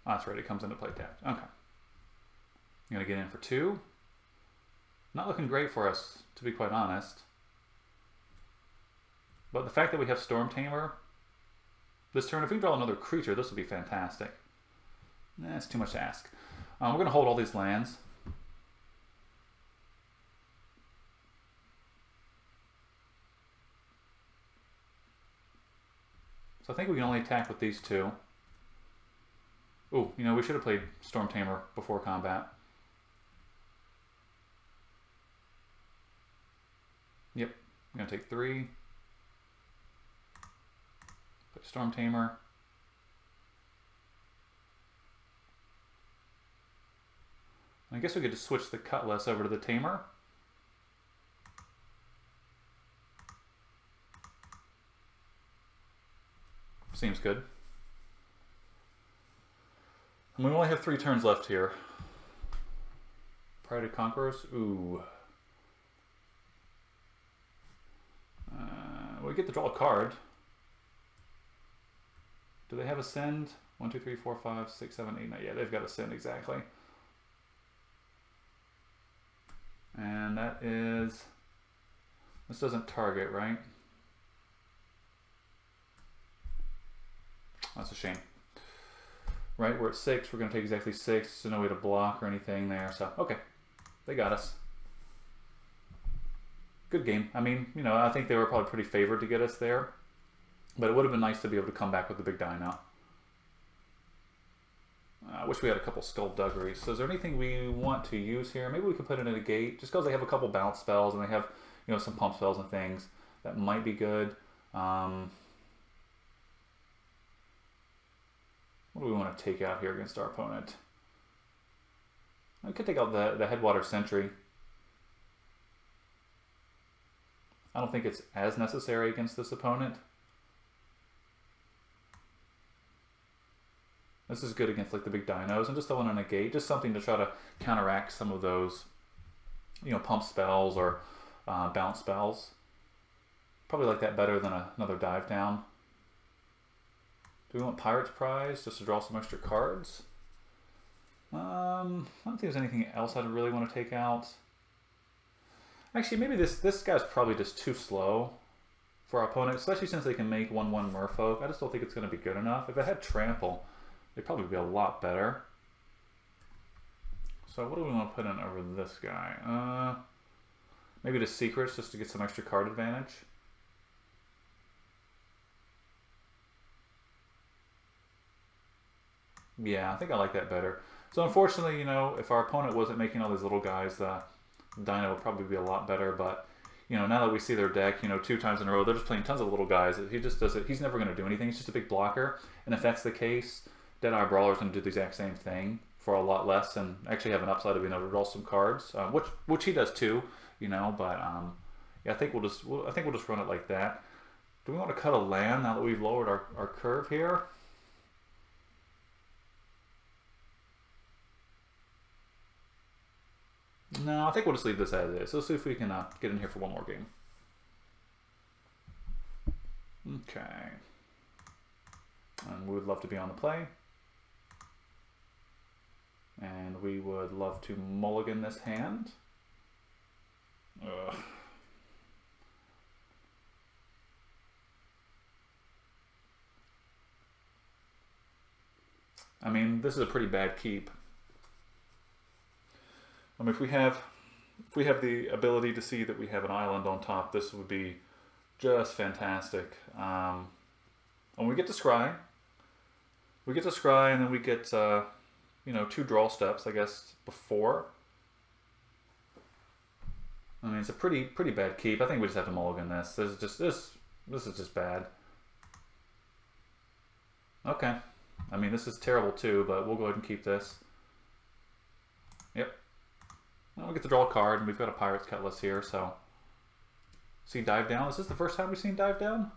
Oh, that's right. It comes into play tapped. Okay. I'm going to get in for 2. Not looking great for us, to be quite honest. But the fact that we have Storm Tamer this turn, if we draw another creature, this would be fantastic. That's too much to ask. We're going to hold all these lands. So I think we can only attack with these 2. Ooh, you know, we should have played Storm Tamer before combat. Yep, I'm going to take 3. Put Storm Tamer. I guess we could just switch the Cutlass over to the Tamer. Seems good. And we only have 3 turns left here. Pride of Conquerors. Ooh. We get to draw a card. Do they have Ascend? 1, 2, 3, 4, 5, 6, 7, 8, 9. Yeah, they've got Ascend exactly. And that is... This doesn't target, right? That's a shame. Right, we're at 6. We're going to take exactly 6. There's no way to block or anything there. So, okay. They got us. Good game. I mean, you know, I think they were probably pretty favored to get us there. But it would have been nice to be able to come back with the big dino. I wish we had a couple Skullduggeries. So is there anything we want to use here? Maybe we could put it in a gate. Just because they have a couple bounce spells and they have, you know, some pump spells and things. That might be good. What do we want to take out here against our opponent? I could take out the Headwater Sentry. I don't think it's as necessary against this opponent. This is good against like the big dinos and just throwing in a gate, just something to try to counteract some of those, you know, pump spells or bounce spells. Probably like that better than another dive down. Do we want Pirate's Prize just to draw some extra cards? I don't think there's anything else I'd really want to take out. Actually, maybe this guy's probably just too slow for our opponent, especially since they can make 1/1 merfolk. I just don't think it's going to be good enough. If it had trample, they'd probably be a lot better. So what do we want to put in over this guy? Maybe the secrets just to get some extra card advantage. Yeah, I think I like that better. So unfortunately, you know, if our opponent wasn't making all these little guys, the Dino would probably be a lot better. But, you know, now that we see their deck, you know, 2 times in a row, they're just playing tons of little guys. He just does it. He's never going to do anything. He's just a big blocker. And if that's the case, Deadeye Brawler's going to do the exact same thing for a lot less and actually have an upside of being able to draw some cards, which he does too, you know. But yeah, I think we'll just run it like that. Do we want to cut a land now that we've lowered our curve here? No, I think we'll just leave this as is. Let's see if we can get in here for one more game. Okay. And we would love to be on the play. And we would love to mulligan this hand. Ugh. I mean, this is a pretty bad keep. I mean, if we have the ability to see that we have an island on top, this would be just fantastic. And we get to scry. We get to scry, and then we get you know, 2 draw steps, I guess, before. I mean, it's a pretty bad keep. I think we just have to mulligan this. This is just bad. Okay. I mean, this is terrible too, but we'll go ahead and keep this. Yep. Well, we get to draw a card, and we've got a Pirate's Cutlass here, so... See Dive Down? Is this the first time we've seen Dive Down?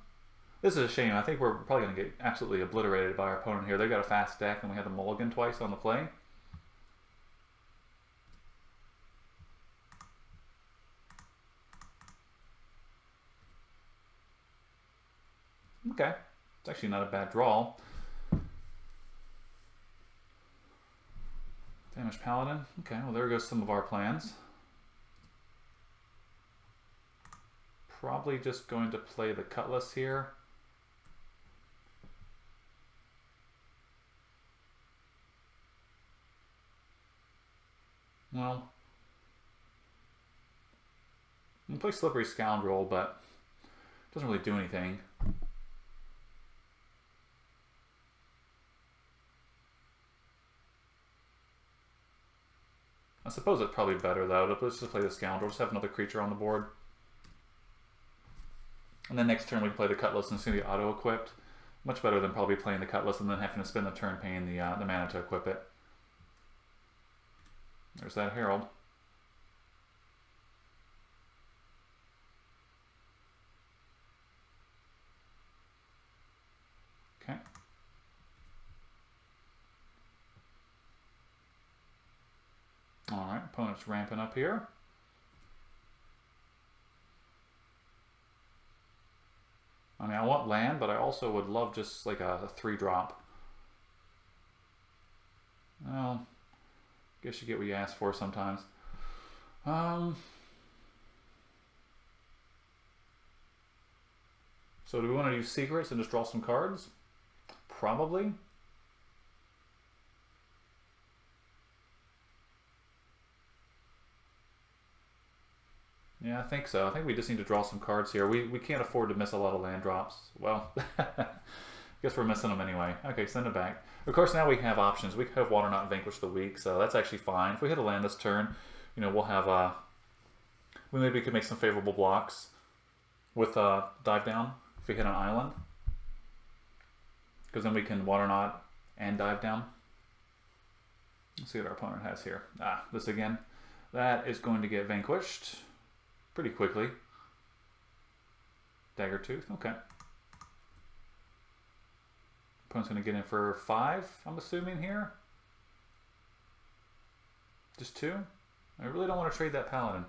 This is a shame. I think we're probably going to get absolutely obliterated by our opponent here. They've got a fast deck, and we had the mulligan twice on the play. Okay. It's actually not a bad draw. Damaged Paladin. Okay, well there goes some of our plans. Probably just going to play the Cutlass here. Well, I'm going to play Slippery Scoundrel, but it doesn't really do anything. I suppose it's probably better though. Let's just play the Scoundrel. Just have another creature on the board. And then next turn we can play the Cutlass and it's going to be auto-equipped. Much better than probably playing the Cutlass and then having to spend the turn paying the mana to equip it. There's that Herald. Okay. Alright, opponent's ramping up here. I mean, I want land, but I also would love just like a 3-drop. Well, guess you get what you ask for sometimes. So do we want to use secrets and just draw some cards? Probably. Yeah, I think so. I think we just need to draw some cards here. We can't afford to miss a lot of land drops. Well, I guess we're missing them anyway. Okay, send it back. Of course, now we have options. We have Water Not Vanquish the Weak, so that's actually fine. If we hit a land this turn, you know, we'll have we maybe could make some favorable blocks with Dive Down if we hit an island, because then we can Water Not and Dive Down. Let's see what our opponent has here. This again. That is going to get vanquished pretty quickly. Dagger Tooth, okay. Opponent's going to get in for 5, I'm assuming here. Just 2? I really don't want to trade that Paladin.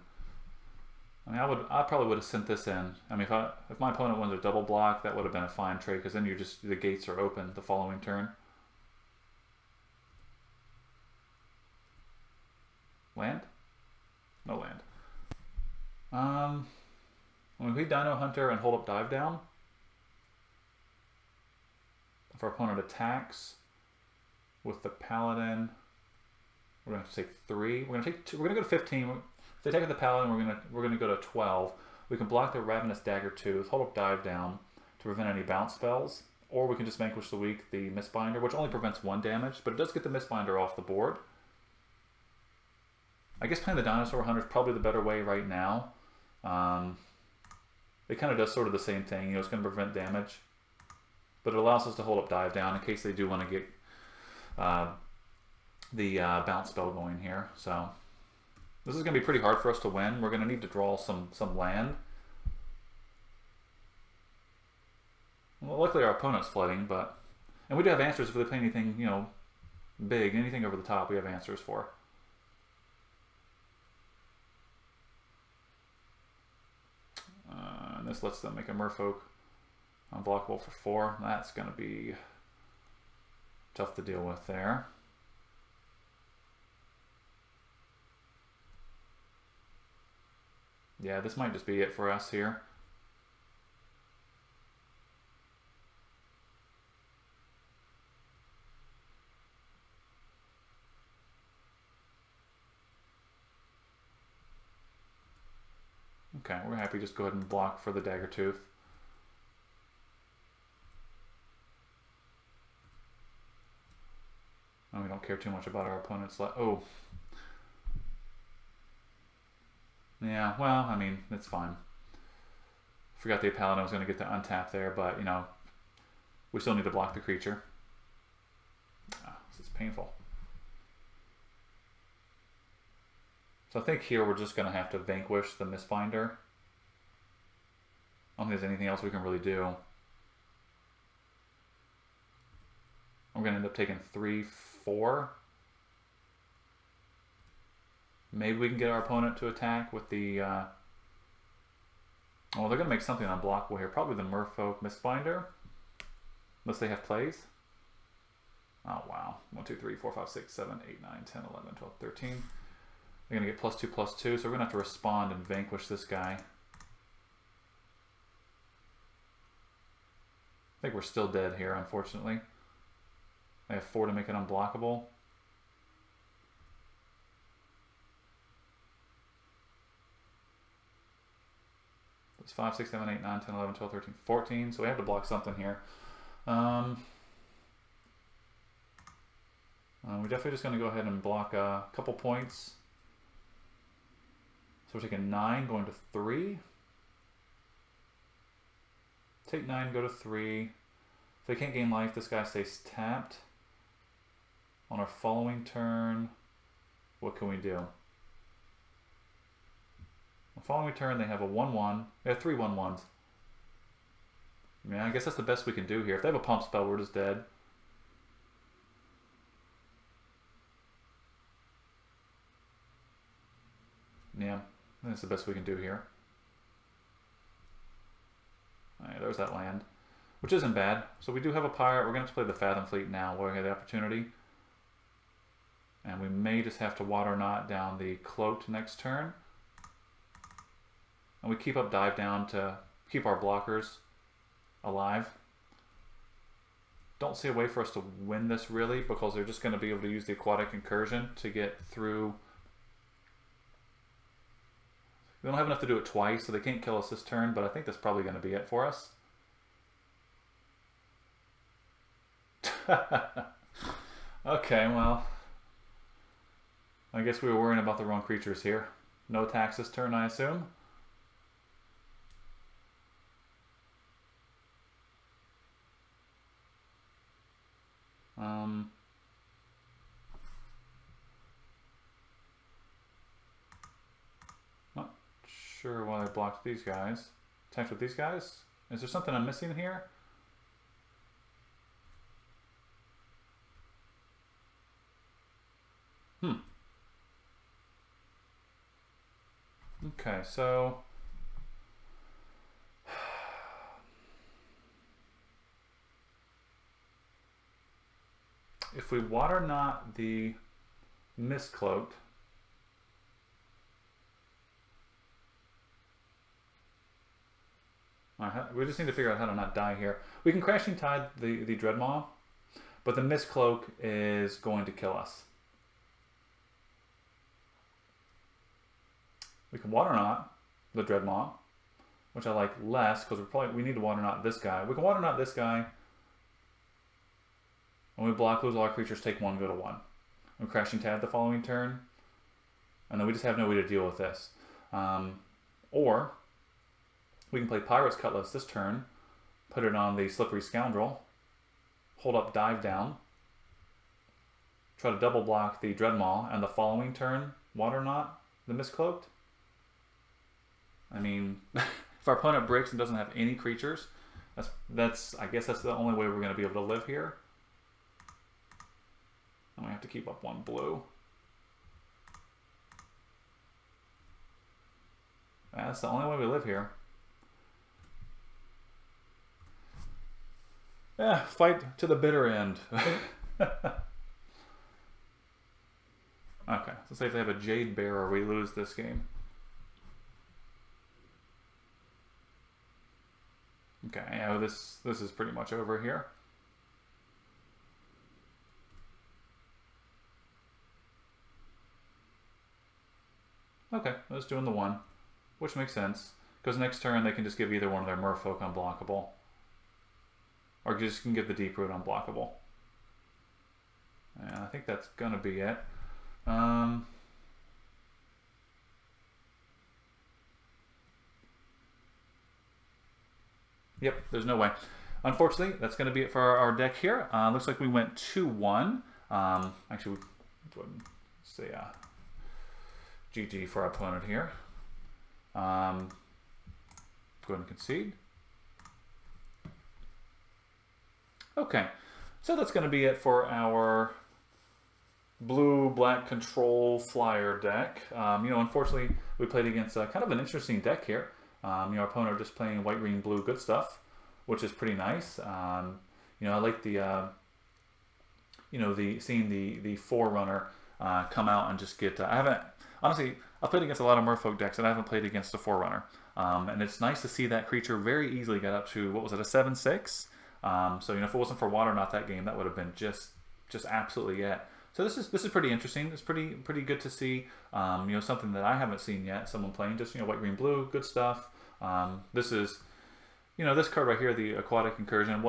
I mean, I probably would have sent this in. I mean, if my opponent wanted a double block, that would have been a fine trade, because then the gates are open the following turn. Land? No land. When we Dino Hunter and hold up dive down, if our opponent attacks with the Paladin, we're going to take 3. We're going to take 2. We're going to go to 15. If they take with the Paladin, we're going to go to 12. We can block the Ravenous Dagger Tooth, hold up dive down to prevent any bounce spells, or we can just vanquish the weak, the Mistbinder, which only prevents 1 damage, but it does get the Mistbinder off the board. I guess playing the Dinosaur Hunter is probably the better way right now. It kind of does sort of the same thing. You know, it's going to prevent damage, but it allows us to hold up dive down in case they do want to get the bounce spell going here. So this is going to be pretty hard for us to win. We're going to need to draw some land. Well, luckily our opponent's flooding, and we do have answers if they play anything, you know, big, anything over the top. We have answers for. And this lets them make a Merfolk unblockable for 4. That's going to be tough to deal with there. Yeah, this might just be it for us here. Okay, we're happy to just go ahead and block for the Dagger Tooth. And we don't care too much about our opponent's oh. Yeah, well, I mean, it's fine. Forgot the Paladin was going to get to untap there, but, you know, we still need to block the creature. This is painful. So I think here we're just going to have to vanquish the Mistbinder. I don't think there's anything else we can really do. We're going to end up taking 3, 4. Maybe we can get our opponent to attack with the... well, they're going to make something unblockable here. Probably the Merfolk Mistbinder. Unless they have plays. Oh, wow. 1, 2, 3, 4, 5, 6, 7, 8, 9, 10, 11, 12, 13. They're going to get +2, +2, so we're going to have to respond and vanquish this guy. I think we're still dead here, unfortunately. They have 4 to make it unblockable. It's 5, 6, 7, 8, 9, 10, 11, 12, 13, 14, so we have to block something here. We're definitely just going to go ahead and block a couple points. So we're taking 9, going to 3. Take 9, go to 3. If they can't gain life, this guy stays tapped. On our following turn, what can we do? On the following turn, they have a 1/1. They have 3 1/1s. Yeah, I guess that's the best we can do here. If they have a pump spell, we're just dead. Yeah, that's the best we can do here. Alright, there's that land, which isn't bad. So we do have a pirate. We're going to play the Fathom Fleet now where we have the opportunity. And we may just have to Water Knot down the Cloaked next turn. And we keep up Dive Down to keep our blockers alive. Don't see a way for us to win this really, because they're just going to be able to use the Aquatic Incursion to get through. We don't have enough to do it twice, so they can't kill us this turn, but I think that's probably going to be it for us. Okay, well, I guess we were worrying about the wrong creatures here. No attacks this turn, I assume. Not sure why I blocked these guys. Attacked with these guys? Is there something I'm missing here? Okay, so if we Water Knot the Mist-Cloaked, 1, 2, 3, 4, 5, 6, 7, 8, 9, 10, 11, 12, 13, 14. So we have to block something here. If we Water Knot the Mist-Cloaked, We just need to figure out how to not die here. We can Crashing Tide the Dreadmaw, but the Mist Cloak is going to kill us. We can Water Knot the Dreadmaw, which I like less because we need to Water Knot this guy. We can Water Knot this guy. When we block, lose all our creatures, take 1, go to 1. We Crashing Tide the following turn, and then we just have no way to deal with this. Or we can play Pirate's Cutlass this turn, put it on the Slippery Scoundrel, hold up Dive Down, try to double block the Dreadmaw, and the following turn Water Knot the Mistcloaked. I mean, if our opponent breaks and doesn't have any creatures, I guess that's the only way we're going to be able to live here. I'm going to have to keep up 1 blue. That's the only way we live here. Yeah, fight to the bitter end. Okay, so say if they have a Jade Bearer, we lose this game. Okay, yeah, this is pretty much over here. Okay, let's doing the 1, which makes sense, because next turn they can just give either one of their Merfolk unblockable, or just can give the Deeproot unblockable. And I think that's gonna be it. Yep, there's no way. Unfortunately, that's going to be it for our deck here. Looks like we went 2-1. Actually, we would say GG for our opponent here. Go ahead and concede. Okay, so that's going to be it for our blue-black control flyer deck. Unfortunately, we played against kind of an interesting deck here. Our opponent are just playing white, green, blue, good stuff, which is pretty nice. I like the, seeing the Forerunner come out and just get. Honestly, I've played against a lot of Merfolk decks, and I haven't played against the Forerunner. And it's nice to see that creature very easily get up to, what was it, a 7/6? So if it wasn't for Water Knot that game, that would have been just absolutely it. So this is pretty interesting. It's pretty good to see. Something that I haven't seen yet. Someone playing just white, green, blue, good stuff. This is, this card right here, the Aquatic Incursion,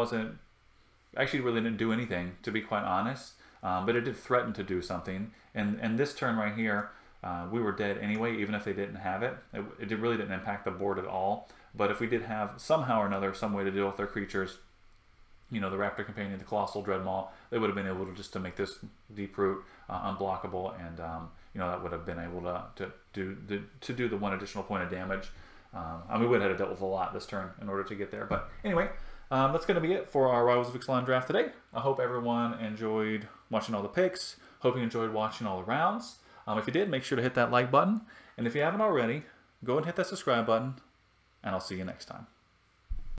actually really didn't do anything, to be quite honest. But it did threaten to do something. And this turn right here, we were dead anyway, even if they didn't have it. It really didn't impact the board at all. But if we did have somehow or another some way to deal with their creatures, the Raptor Companion, the Colossal Dreadmaw, they would have been able to just to make this Deeproot unblockable, and that would have been able to do the 1 additional point of damage. We would have had to deal with a lot this turn in order to get there. But anyway, that's going to be it for our Rivals of Ixalan draft today. I hope everyone enjoyed watching all the picks. Hope you enjoyed watching all the rounds. If you did, make sure to hit that like button. And if you haven't already, go and hit that subscribe button. And I'll see you next time.